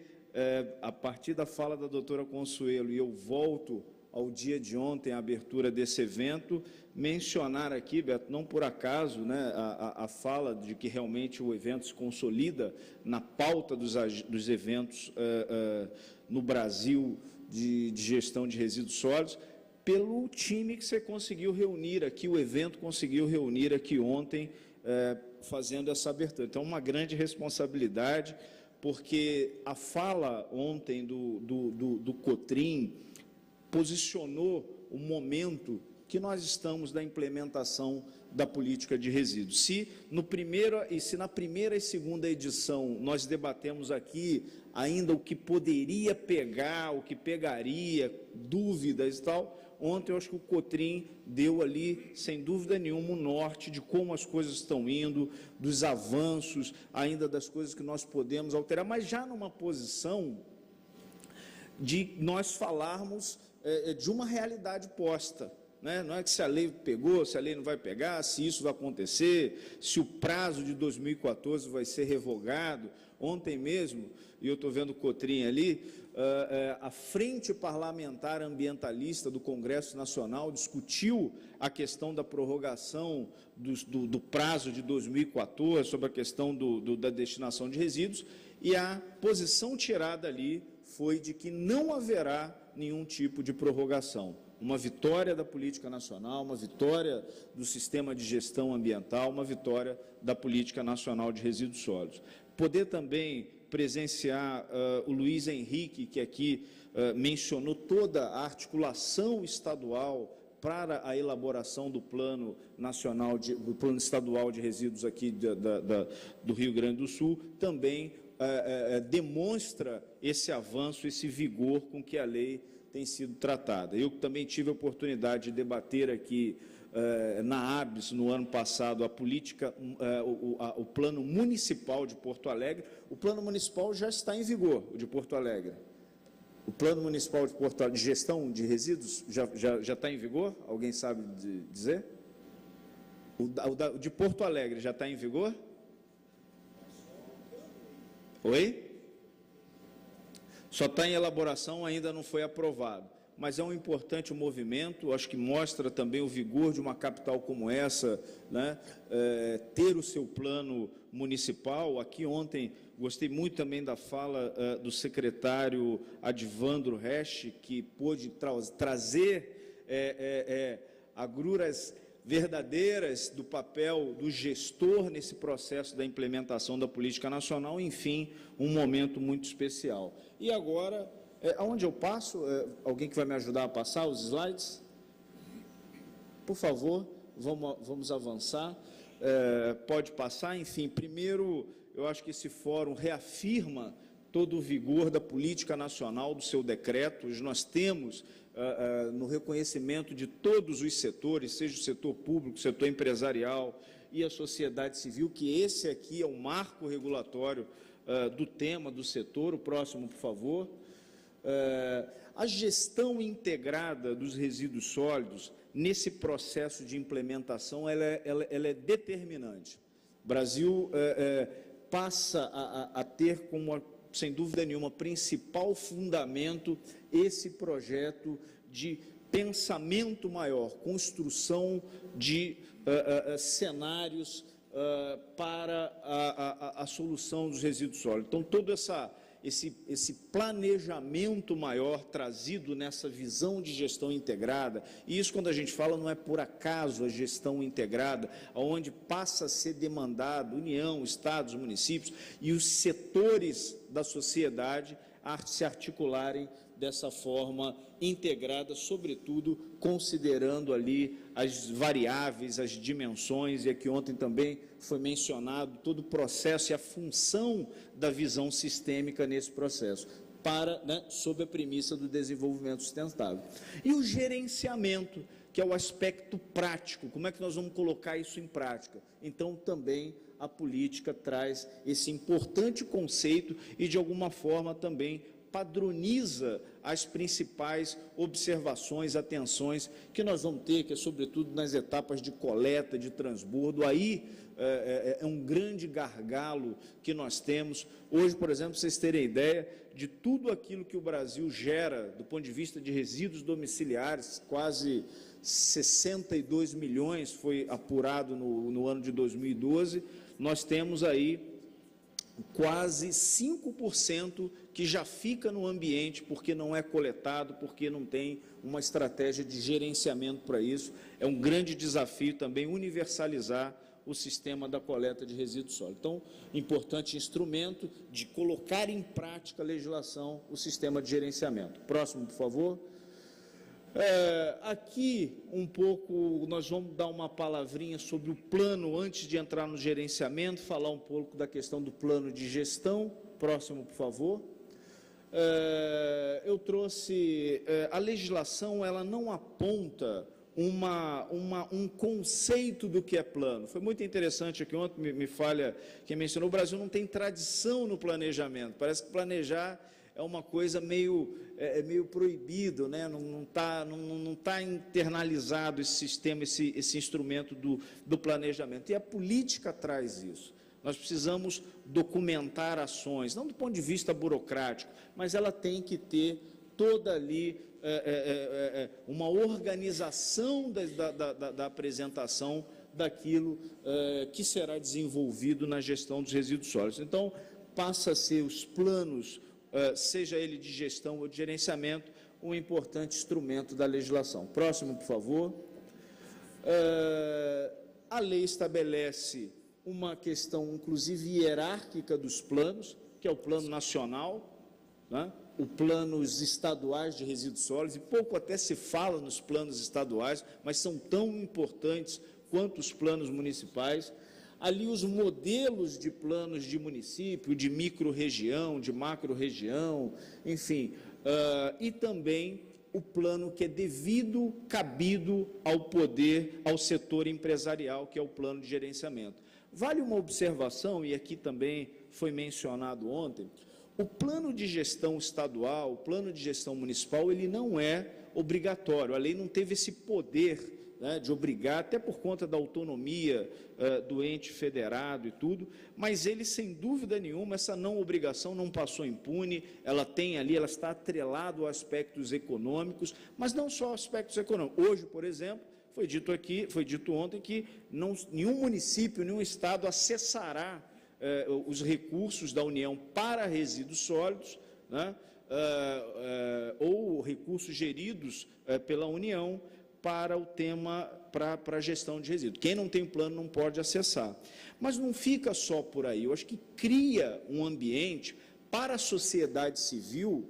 a partir da fala da doutora Consuelo, e eu volto ao dia de ontem, a abertura desse evento, mencionar aqui, Beto, não por acaso, né, a fala de que realmente o evento se consolida na pauta dos eventos no Brasil de gestão de resíduos sólidos, pelo time que você conseguiu reunir aqui, o evento conseguiu reunir aqui ontem, fazendo essa abertura. Então, uma grande responsabilidade, porque a fala ontem do Cotrim posicionou o momento que nós estamos da implementação da política de resíduos. Se na primeira e segunda edição nós debatemos aqui ainda o que poderia pegar, o que pegaria, dúvidas e tal, ontem eu acho que o Cotrim deu ali, sem dúvida nenhuma, o norte de como as coisas estão indo, dos avanços, ainda das coisas que nós podemos alterar, mas já numa posição de nós falarmos de uma realidade posta, né? Não é que se a lei pegou, se a lei não vai pegar, se isso vai acontecer, se o prazo de 2014 vai ser revogado. Ontem mesmo, e eu estou vendo o Cotrim ali, a Frente Parlamentar Ambientalista do Congresso Nacional discutiu a questão da prorrogação do prazo de 2014, sobre a questão da destinação de resíduos, e a posição tirada ali foi de que não haverá nenhum tipo de prorrogação. Uma vitória da política nacional, uma vitória do sistema de gestão ambiental, uma vitória da política nacional de resíduos sólidos. Poder também presenciar o Luiz Henrique, que aqui mencionou toda a articulação estadual para a elaboração do Plano Nacional, do Plano Estadual de Resíduos aqui do Rio Grande do Sul, também demonstra esse avanço, esse vigor com que a lei tem sido tratada. Eu também tive a oportunidade de debater aqui na ABS, no ano passado, a política, o Plano Municipal de Porto Alegre. O Plano Municipal já está em vigor, o de Porto Alegre. O Plano Municipal de Porto Alegre, de gestão de resíduos, já está em vigor? Alguém sabe dizer? O de Porto Alegre já está em vigor? Oi? Só está em elaboração, ainda não foi aprovado. Mas é um importante movimento, acho que mostra também o vigor de uma capital como essa, né? Ter o seu plano municipal. Aqui ontem, gostei muito também da fala do secretário Advandro Resch, que pôde trazer agruras verdadeiras do papel do gestor nesse processo da implementação da política nacional, enfim, um momento muito especial. E agora, aonde eu passo? Alguém que vai me ajudar a passar os slides? Por favor, vamos avançar. Pode passar. Enfim, primeiro, eu acho que esse fórum reafirma todo o vigor da política nacional, do seu decreto. Hoje nós temos, no reconhecimento de todos os setores, seja o setor público, o setor empresarial e a sociedade civil, que esse aqui é o marco regulatório do tema, do setor. O próximo, por favor. A gestão integrada dos resíduos sólidos, nesse processo de implementação, ela é determinante. O Brasil passa a ter como, sem dúvida nenhuma, principal fundamento esse projeto de pensamento maior, construção de cenários para a solução dos resíduos sólidos. Então, todo esse planejamento maior trazido nessa visão de gestão integrada, e isso, quando a gente fala, não é por acaso a gestão integrada, onde passa a ser demandado União, Estados, municípios e os setores da sociedade a se articularem dessa forma integrada, sobretudo considerando ali as variáveis, as dimensões, e aqui ontem também foi mencionado todo o processo e a função da visão sistêmica nesse processo, sob a premissa do desenvolvimento sustentável. E o gerenciamento, que é o aspecto prático, como é que nós vamos colocar isso em prática? Então, também a política traz esse importante conceito e, de alguma forma, também padroniza as principais observações, atenções que nós vamos ter, que é sobretudo nas etapas de coleta, de transbordo. Aí é um grande gargalo que nós temos. Hoje, por exemplo, vocês terem ideia de tudo aquilo que o Brasil gera do ponto de vista de resíduos domiciliares, quase 62 milhões foi apurado no ano de 2012, nós temos aí quase 5% que já fica no ambiente porque não é coletado, porque não tem uma estratégia de gerenciamento para isso. É um grande desafio também universalizar o sistema da coleta de resíduos sólidos. Então, importante instrumento de colocar em prática a legislação, o sistema de gerenciamento. Próximo, por favor. Aqui, um pouco, nós vamos dar uma palavrinha sobre o plano, antes de entrar no gerenciamento, falar um pouco da questão do plano de gestão. Próximo, por favor. Eu trouxe, a legislação, ela não aponta um conceito do que é plano. Foi muito interessante aqui ontem, me falha quem mencionou, o Brasil não tem tradição no planejamento, parece que planejar é uma coisa meio proibido, né? Não tá internalizado esse sistema, esse instrumento do planejamento, e a política traz isso. Nós precisamos documentar ações, não do ponto de vista burocrático, mas ela tem que ter toda ali uma organização da apresentação daquilo que será desenvolvido na gestão dos resíduos sólidos. Então, passa a ser os planos, seja ele de gestão ou de gerenciamento, um importante instrumento da legislação. Próximo, por favor. A lei estabelece uma questão, inclusive, hierárquica dos planos, que é o plano nacional, né? Os planos estaduais de resíduos sólidos, e pouco até se fala nos planos estaduais, mas são tão importantes quanto os planos municipais. Ali os modelos de planos de município, de micro-região, de macro-região, enfim, e também o plano que é devido, cabido ao poder, ao setor empresarial, que é o plano de gerenciamento. Vale uma observação, e aqui também foi mencionado ontem, o plano de gestão estadual, o plano de gestão municipal, ele não é obrigatório, a lei não teve esse poder, né, de obrigar, até por conta da autonomia do ente federado e tudo, mas ele, sem dúvida nenhuma, essa não obrigação não passou impune, ela tem ali, ela está atrelada a aspectos econômicos, mas não só aspectos econômicos. Hoje, por exemplo, foi dito ontem que nenhum município, nenhum estado acessará os recursos da União para resíduos sólidos, né, ou recursos geridos pela União para o tema, para a gestão de resíduos. Quem não tem plano não pode acessar. Mas não fica só por aí, eu acho que cria um ambiente para a sociedade civil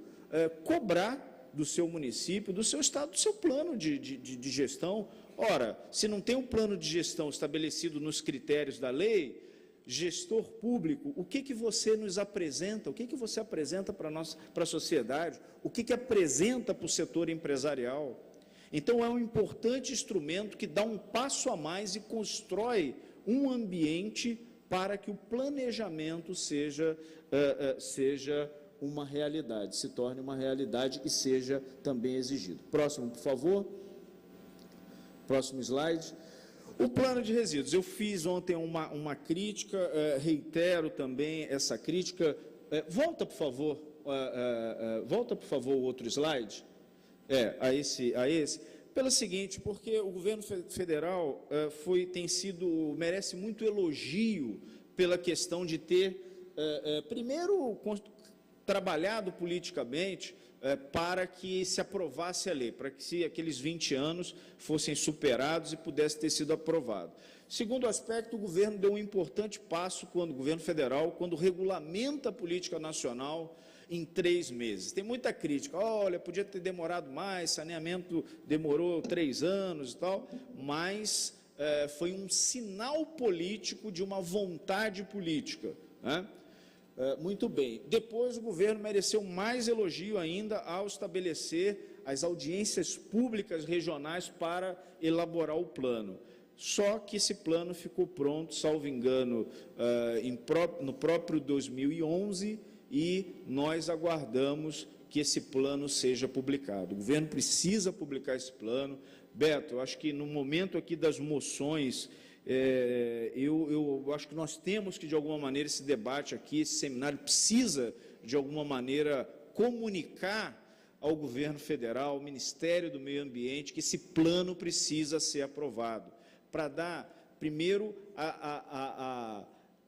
cobrar do seu município, do seu estado, do seu plano de gestão. Ora, se não tem um plano de gestão estabelecido nos critérios da lei, gestor público, o que você nos apresenta, o que você apresenta para a sociedade, o que apresenta para o setor empresarial? Então, é um importante instrumento que dá um passo a mais e constrói um ambiente para que o planejamento seja uma realidade, se torne uma realidade e seja também exigido. Próximo, por favor. Próximo slide. O plano de resíduos. Eu fiz ontem uma crítica, reitero também essa crítica. Volta, por favor, o outro slide. A esse. Pelo seguinte, porque o governo federal merece muito elogio pela questão de ter, primeiro, trabalhado politicamente para que se aprovasse a lei, para que aqueles 20 anos fossem superados e pudesse ter sido aprovado. Segundo aspecto, o governo deu um importante passo, o governo federal, quando regulamenta a política nacional em 3 meses. Tem muita crítica, olha, podia ter demorado mais, saneamento demorou 3 anos e tal, mas foi um sinal político de uma vontade política, né? Muito bem. Depois o governo mereceu mais elogio ainda ao estabelecer as audiências públicas regionais para elaborar o plano. Só que esse plano ficou pronto, salvo engano, no próprio 2011, e nós aguardamos que esse plano seja publicado. O governo precisa publicar esse plano. Beto, eu acho que no momento aqui das moções, eu acho que nós temos que, de alguma maneira, esse debate aqui, esse seminário precisa, de alguma maneira, comunicar ao governo federal, ao Ministério do Meio Ambiente, que esse plano precisa ser aprovado, para dar, primeiro,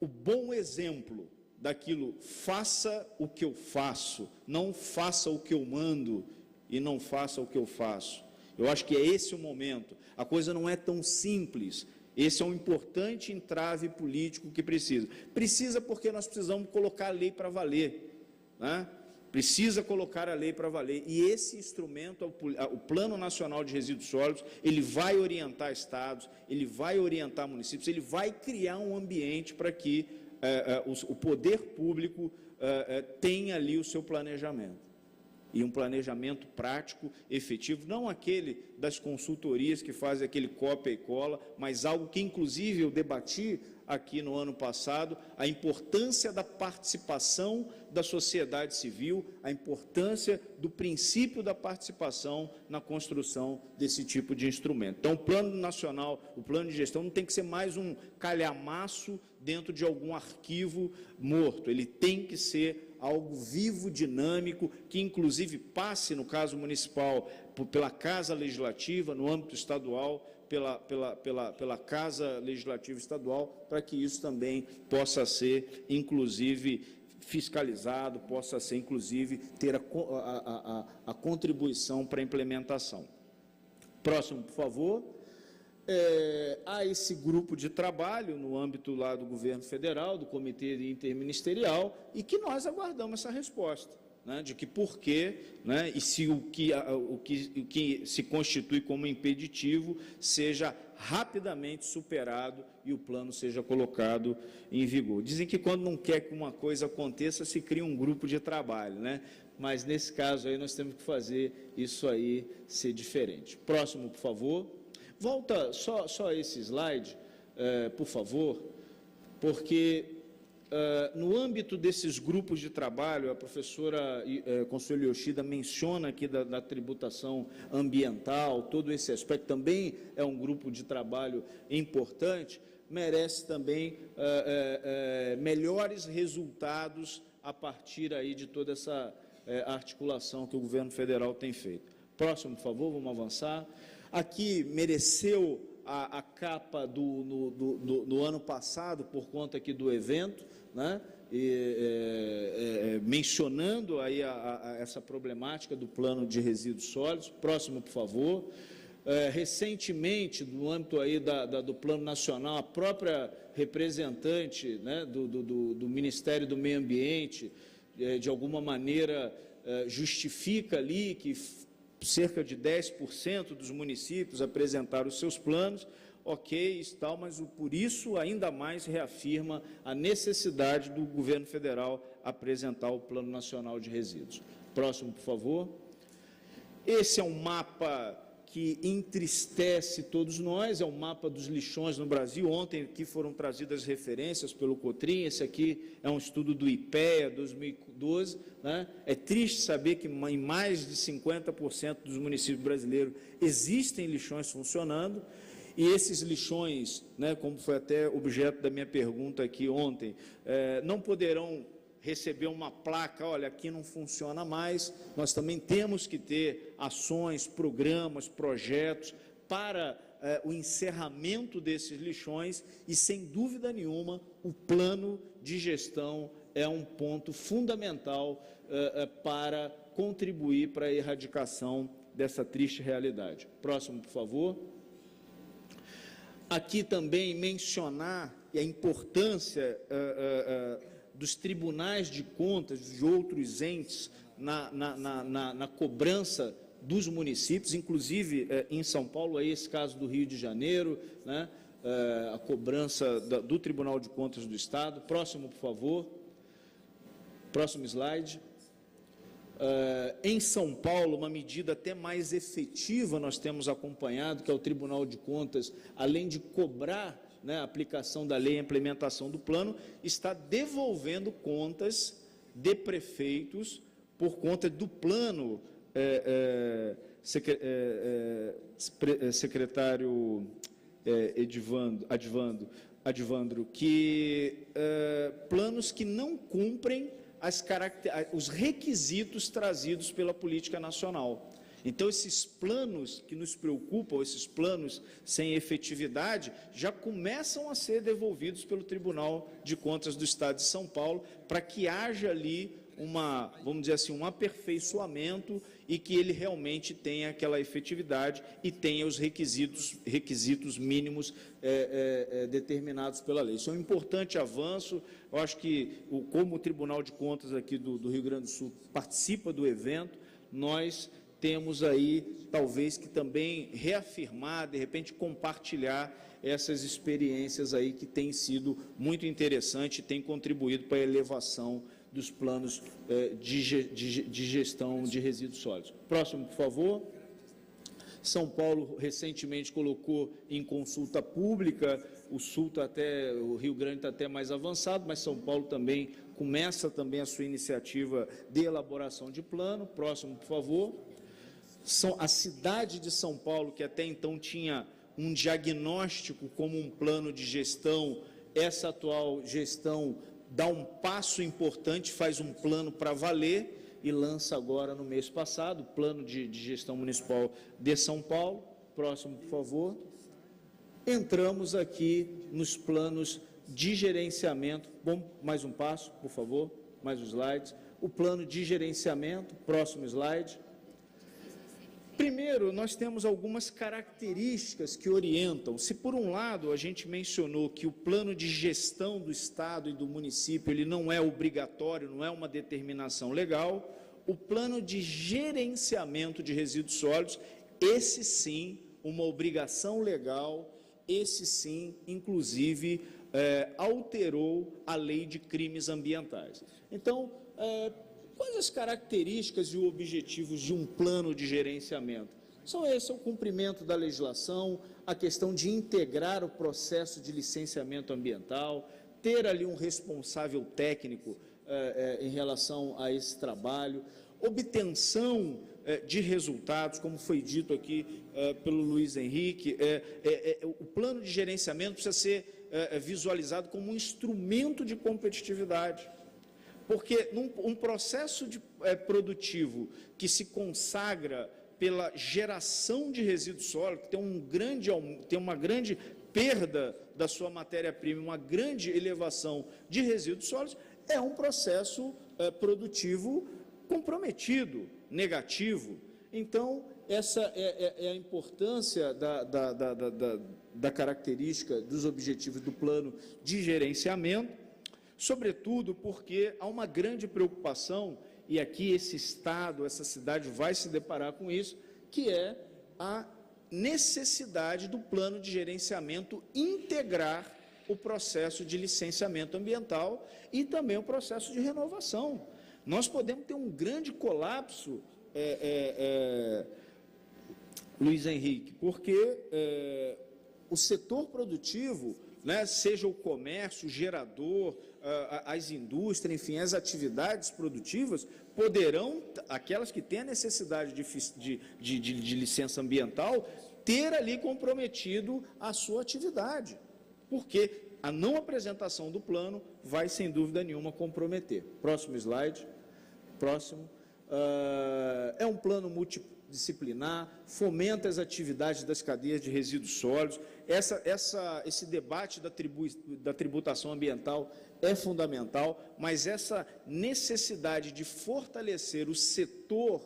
o bom exemplo daquilo, faça o que eu faço, não faça o que eu mando e não faça o que eu faço. Eu acho que é esse o momento. A coisa não é tão simples. Esse é um importante entrave político que precisa. Precisa porque nós precisamos colocar a lei para valer, né? Precisa colocar a lei para valer. E esse instrumento, o Plano Nacional de Resíduos Sólidos, ele vai orientar estados, ele vai orientar municípios, ele vai criar um ambiente para que o poder público tenha ali o seu planejamento. E um planejamento prático, efetivo, não aquele das consultorias que fazem aquele cópia e cola, mas algo que, inclusive, eu debati aqui no ano passado, a importância da participação da sociedade civil, a importância do princípio da participação na construção desse tipo de instrumento. Então, o plano nacional, o plano de gestão não tem que ser mais um calhamaço dentro de algum arquivo morto, ele tem que ser algo vivo, dinâmico, que inclusive passe, no caso municipal, pela Casa Legislativa, no âmbito estadual, pela Casa Legislativa Estadual, para que isso também possa ser, inclusive, fiscalizado, possa ser, inclusive, ter a contribuição para a implementação. Próximo, por favor. Há esse grupo de trabalho no âmbito lá do governo federal, do comitê interministerial, e que nós aguardamos essa resposta, né, de que por quê, né, e se o que se constitui como impeditivo seja rapidamente superado e o plano seja colocado em vigor. Dizem que quando não quer que uma coisa aconteça, se cria um grupo de trabalho, né? Mas nesse caso aí nós temos que fazer isso aí ser diferente. Próximo, por favor. Volta só esse slide, por favor, porque no âmbito desses grupos de trabalho, a professora Consuelo Yoshida menciona aqui da tributação ambiental, todo esse aspecto também é um grupo de trabalho importante, merece também melhores resultados a partir aí de toda essa articulação que o governo federal tem feito. Próximo, por favor, vamos avançar. Aqui mereceu a capa no ano passado, por conta aqui do evento, né? Mencionando aí essa problemática do plano de resíduos sólidos. Próximo, por favor. Recentemente, no âmbito aí do Plano Nacional, a própria representante, né, do Ministério do Meio Ambiente, de alguma maneira, justifica ali que cerca de 10% dos municípios apresentaram os seus planos, ok, tal, mas por isso ainda mais reafirma a necessidade do governo federal apresentar o Plano Nacional de Resíduos. Próximo, por favor. Esse é um mapa que entristece todos nós, é o mapa dos lixões no Brasil. Ontem aqui foram trazidas referências pelo Cotrim, esse aqui é um estudo do IPEA, 2012, né? É triste saber que em mais de 50% dos municípios brasileiros existem lixões funcionando, e esses lixões, né, como foi até objeto da minha pergunta aqui ontem, não poderão receber uma placa, olha, aqui não funciona mais. Nós também temos que ter ações, programas, projetos para o encerramento desses lixões e, sem dúvida nenhuma, o plano de gestão é um ponto fundamental para contribuir para a erradicação dessa triste realidade. Próximo, por favor. Aqui também mencionar a importância dos tribunais de contas, de outros entes, na cobrança dos municípios, inclusive em São Paulo, aí esse caso do Rio de Janeiro, né, a cobrança do Tribunal de Contas do Estado. Próximo, por favor. Próximo slide. Em São Paulo, uma medida até mais efetiva nós temos acompanhado, que é o Tribunal de Contas, além de cobrar, né, a aplicação da lei e a implementação do plano, está devolvendo contas de prefeitos por conta do plano, secretário Advandro, que planos que não cumprem os requisitos trazidos pela política nacional. Então, esses planos que nos preocupam, esses planos sem efetividade, já começam a ser devolvidos pelo Tribunal de Contas do Estado de São Paulo, para que haja ali vamos dizer assim, um aperfeiçoamento e que ele realmente tenha aquela efetividade e tenha os requisitos mínimos determinados pela lei. Isso é um importante avanço. Eu acho que, como o Tribunal de Contas aqui do Rio Grande do Sul participa do evento, nós temos aí, talvez, que também reafirmar, de repente, compartilhar essas experiências aí que têm sido muito interessantes e têm contribuído para a elevação dos planos de gestão de resíduos sólidos. Próximo, por favor. São Paulo recentemente colocou em consulta pública, o Rio Grande está até mais avançado, mas São Paulo também começa também a sua iniciativa de elaboração de plano. Próximo, por favor. A cidade de São Paulo, que até então tinha um diagnóstico como um plano de gestão, essa atual gestão dá um passo importante, faz um plano para valer e lança agora, no mês passado, o Plano de Gestão Municipal de São Paulo. Próximo, por favor. Entramos aqui nos planos de gerenciamento. Bom, mais um passo, por favor, mais os slides. O plano de gerenciamento, próximo slide. Primeiro, nós temos algumas características que orientam. Se, por um lado, a gente mencionou que o plano de gestão do Estado e do município ele não é obrigatório, não é uma determinação legal, o plano de gerenciamento de resíduos sólidos, esse sim, uma obrigação legal, esse sim, inclusive, alterou a lei de crimes ambientais. Então, quais as características e objetivos de um plano de gerenciamento? São esses: o cumprimento da legislação, a questão de integrar o processo de licenciamento ambiental, ter ali um responsável técnico em relação a esse trabalho, obtenção de resultados, como foi dito aqui pelo Luiz Henrique. O plano de gerenciamento precisa ser visualizado como um instrumento de competitividade. Porque um processo produtivo que se consagra pela geração de resíduos sólidos, que tem uma grande perda da sua matéria-prima, uma grande elevação de resíduos sólidos, é um processo produtivo comprometido, negativo. Então, essa é a importância da característica dos objetivos do plano de gerenciamento, sobretudo porque há uma grande preocupação, e aqui esse Estado, essa cidade vai se deparar com isso, que é a necessidade do plano de gerenciamento integrar o processo de licenciamento ambiental e também o processo de renovação. Nós podemos ter um grande colapso, Luiz Henrique, porque o setor produtivo, né, seja o comércio, o gerador, as indústrias, enfim, as atividades produtivas, poderão, aquelas que têm a necessidade de licença ambiental, ter ali comprometido a sua atividade, porque a não apresentação do plano vai, sem dúvida nenhuma, comprometer. Próximo slide. Próximo. É um plano multidisciplinar, fomenta as atividades das cadeias de resíduos sólidos. Esse debate da tributação ambiental é fundamental, mas essa necessidade de fortalecer o setor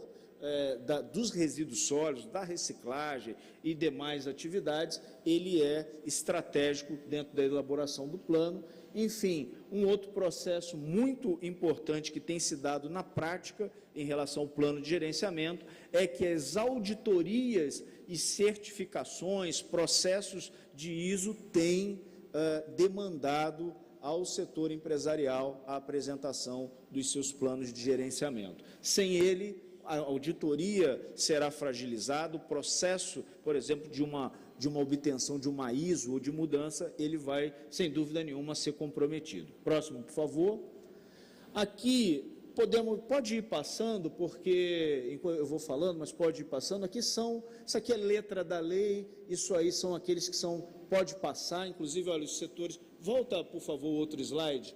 dos resíduos sólidos, da reciclagem e demais atividades, ele é estratégico dentro da elaboração do plano. Enfim, um outro processo muito importante que tem se dado na prática em relação ao plano de gerenciamento é que as auditorias e certificações, processos de ISO têm demandado ao setor empresarial a apresentação dos seus planos de gerenciamento. Sem ele, a auditoria será fragilizada, o processo, por exemplo, de uma obtenção de uma ISO ou de mudança, ele vai, sem dúvida nenhuma, ser comprometido. Próximo, por favor. Aqui, pode ir passando, porque eu vou falando, mas pode ir passando. Isso aqui é letra da lei, isso aí são aqueles que pode passar, inclusive, olha, os setores, volta, por favor, outro slide,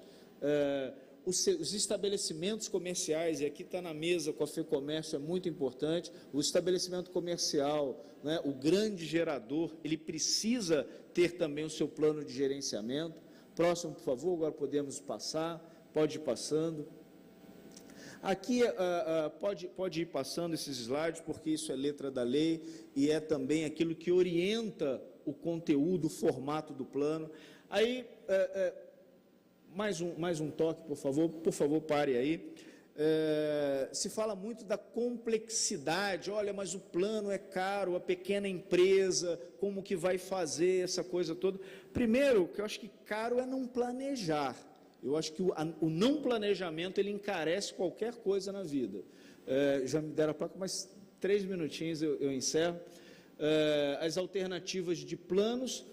os estabelecimentos comerciais, e aqui está na mesa com a FEComércio, é muito importante, o estabelecimento comercial, né, o grande gerador, ele precisa ter também o seu plano de gerenciamento. Próximo, por favor, agora podemos passar, pode ir passando. Aqui, pode ir passando esses slides, porque isso é letra da lei e é também aquilo que orienta o conteúdo, o formato do plano. Aí, mais um toque, por favor, pare aí. Se fala muito da complexidade, olha, mas o plano é caro, a pequena empresa, como que vai fazer essa coisa toda? Primeiro, que eu acho que caro é não planejar. Eu acho que o não planejamento, ele encarece qualquer coisa na vida. Já me deram a placa, mas 3 minutinhos eu encerro. As alternativas de planos,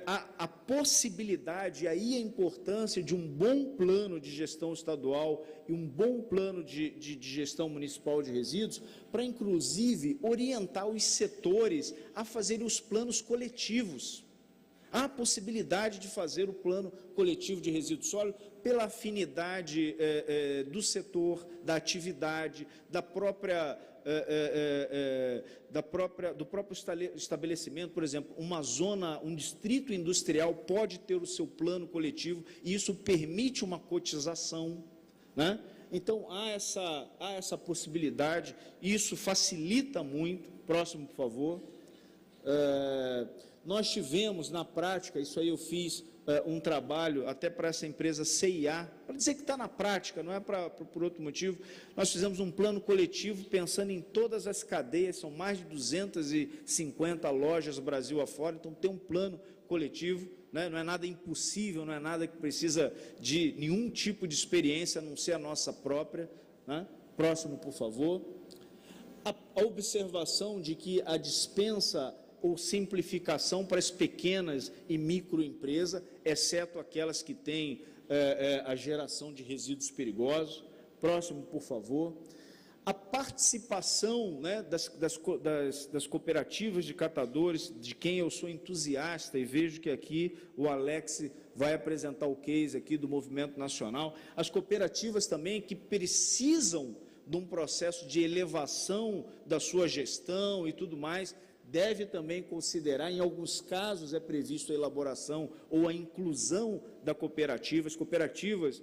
a possibilidade, aí a importância de um bom plano de gestão estadual e um bom plano de gestão municipal de resíduos, para inclusive orientar os setores a fazerem os planos coletivos. Há a possibilidade de fazer o plano coletivo de resíduos sólidos pela afinidade do setor, da atividade, do próprio estabelecimento. Por exemplo, um distrito industrial pode ter o seu plano coletivo e isso permite uma cotização, né? Então, há essa possibilidade, isso facilita muito. Próximo, por favor. Nós tivemos, na prática, isso aí eu fiz um trabalho até para essa empresa CIA, para dizer que está na prática, não é por outro motivo. Nós fizemos um plano coletivo pensando em todas as cadeias, são mais de 250 lojas Brasil afora, então tem um plano coletivo, né? Não é nada impossível, não é nada que precisa de nenhum tipo de experiência, a não ser a nossa própria, né? Próximo, por favor. A observação de que a dispensa ou simplificação para as pequenas e microempresas, exceto aquelas que têm a geração de resíduos perigosos. Próximo, por favor. A participação, né, das cooperativas de catadores, de quem eu sou entusiasta, e vejo que aqui o Alex vai apresentar o case aqui do Movimento Nacional. As cooperativas também que precisam de um processo de elevação da sua gestão e tudo mais, deve também considerar, em alguns casos é previsto a elaboração ou a inclusão da cooperativa. As cooperativas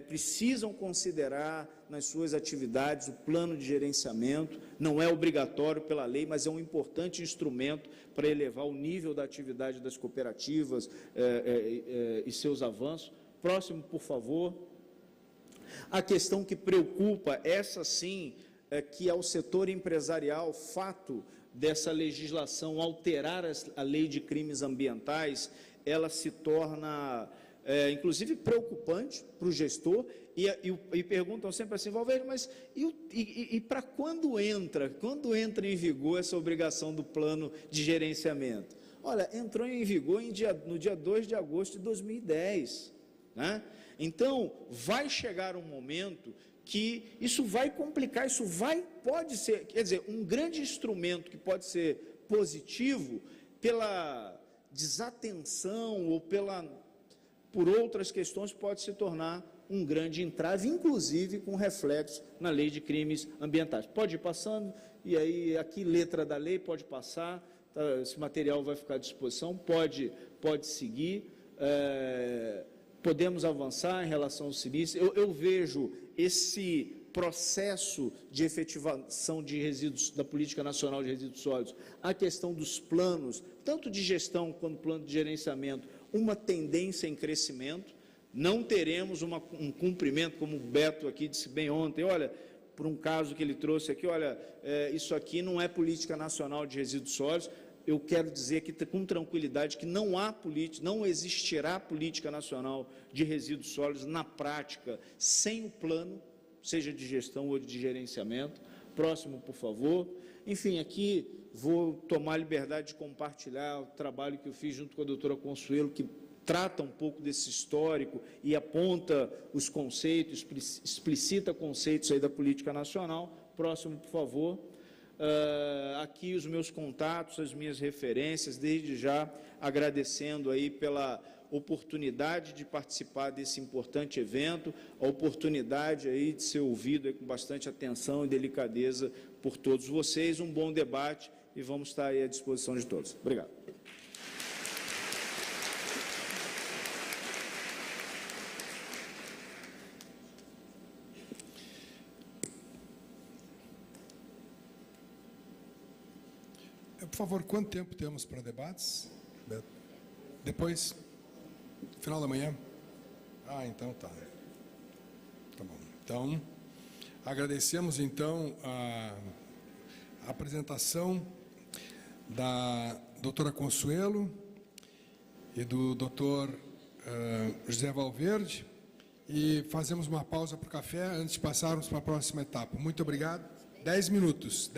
precisam considerar nas suas atividades o plano de gerenciamento, não é obrigatório pela lei, mas é um importante instrumento para elevar o nível da atividade das cooperativas e seus avanços. Próximo, por favor. A questão que preocupa, essa sim, que ao setor empresarial, fato dessa legislação alterar a lei de crimes ambientais, ela se torna, inclusive, preocupante para o gestor, e perguntam sempre assim, Valverde, mas para quando entra em vigor essa obrigação do plano de gerenciamento? Olha, entrou em vigor no dia 2 de agosto de 2010, né? Então, vai chegar um momento que isso vai complicar, pode ser, quer dizer, um grande instrumento que pode ser positivo pela desatenção ou por outras questões, pode se tornar um grande entrave, inclusive com reflexo na lei de crimes ambientais. Pode ir passando, e aí aqui letra da lei, pode passar, tá, esse material vai ficar à disposição, pode seguir, podemos avançar em relação ao silício. Eu vejo esse processo de efetivação de resíduos, da Política Nacional de Resíduos Sólidos, a questão dos planos, tanto de gestão quanto plano de gerenciamento, uma tendência em crescimento. Não teremos um cumprimento, como o Beto aqui disse bem ontem, olha, por um caso que ele trouxe aqui, olha, isso aqui não é Política Nacional de Resíduos Sólidos. Eu quero dizer aqui com tranquilidade que não existirá política nacional de resíduos sólidos na prática sem o plano, seja de gestão ou de gerenciamento. Próximo, por favor. Enfim, aqui vou tomar a liberdade de compartilhar o trabalho que eu fiz junto com a doutora Consuelo, que trata um pouco desse histórico e aponta os conceitos, explicita conceitos aí da política nacional. Próximo, por favor. Aqui os meus contatos, as minhas referências, desde já agradecendo aí pela oportunidade de participar desse importante evento, a oportunidade aí de ser ouvido aí com bastante atenção e delicadeza por todos vocês. Um bom debate e vamos estar aí à disposição de todos. Obrigado. Por favor, quanto tempo temos para debates, Beto? Depois? Final da manhã? Ah, então tá. Tá bom. Então, agradecemos então a apresentação da doutora Consuelo e do doutor José Valverde e fazemos uma pausa para o café antes de passarmos para a próxima etapa. Muito obrigado. 10 minutos.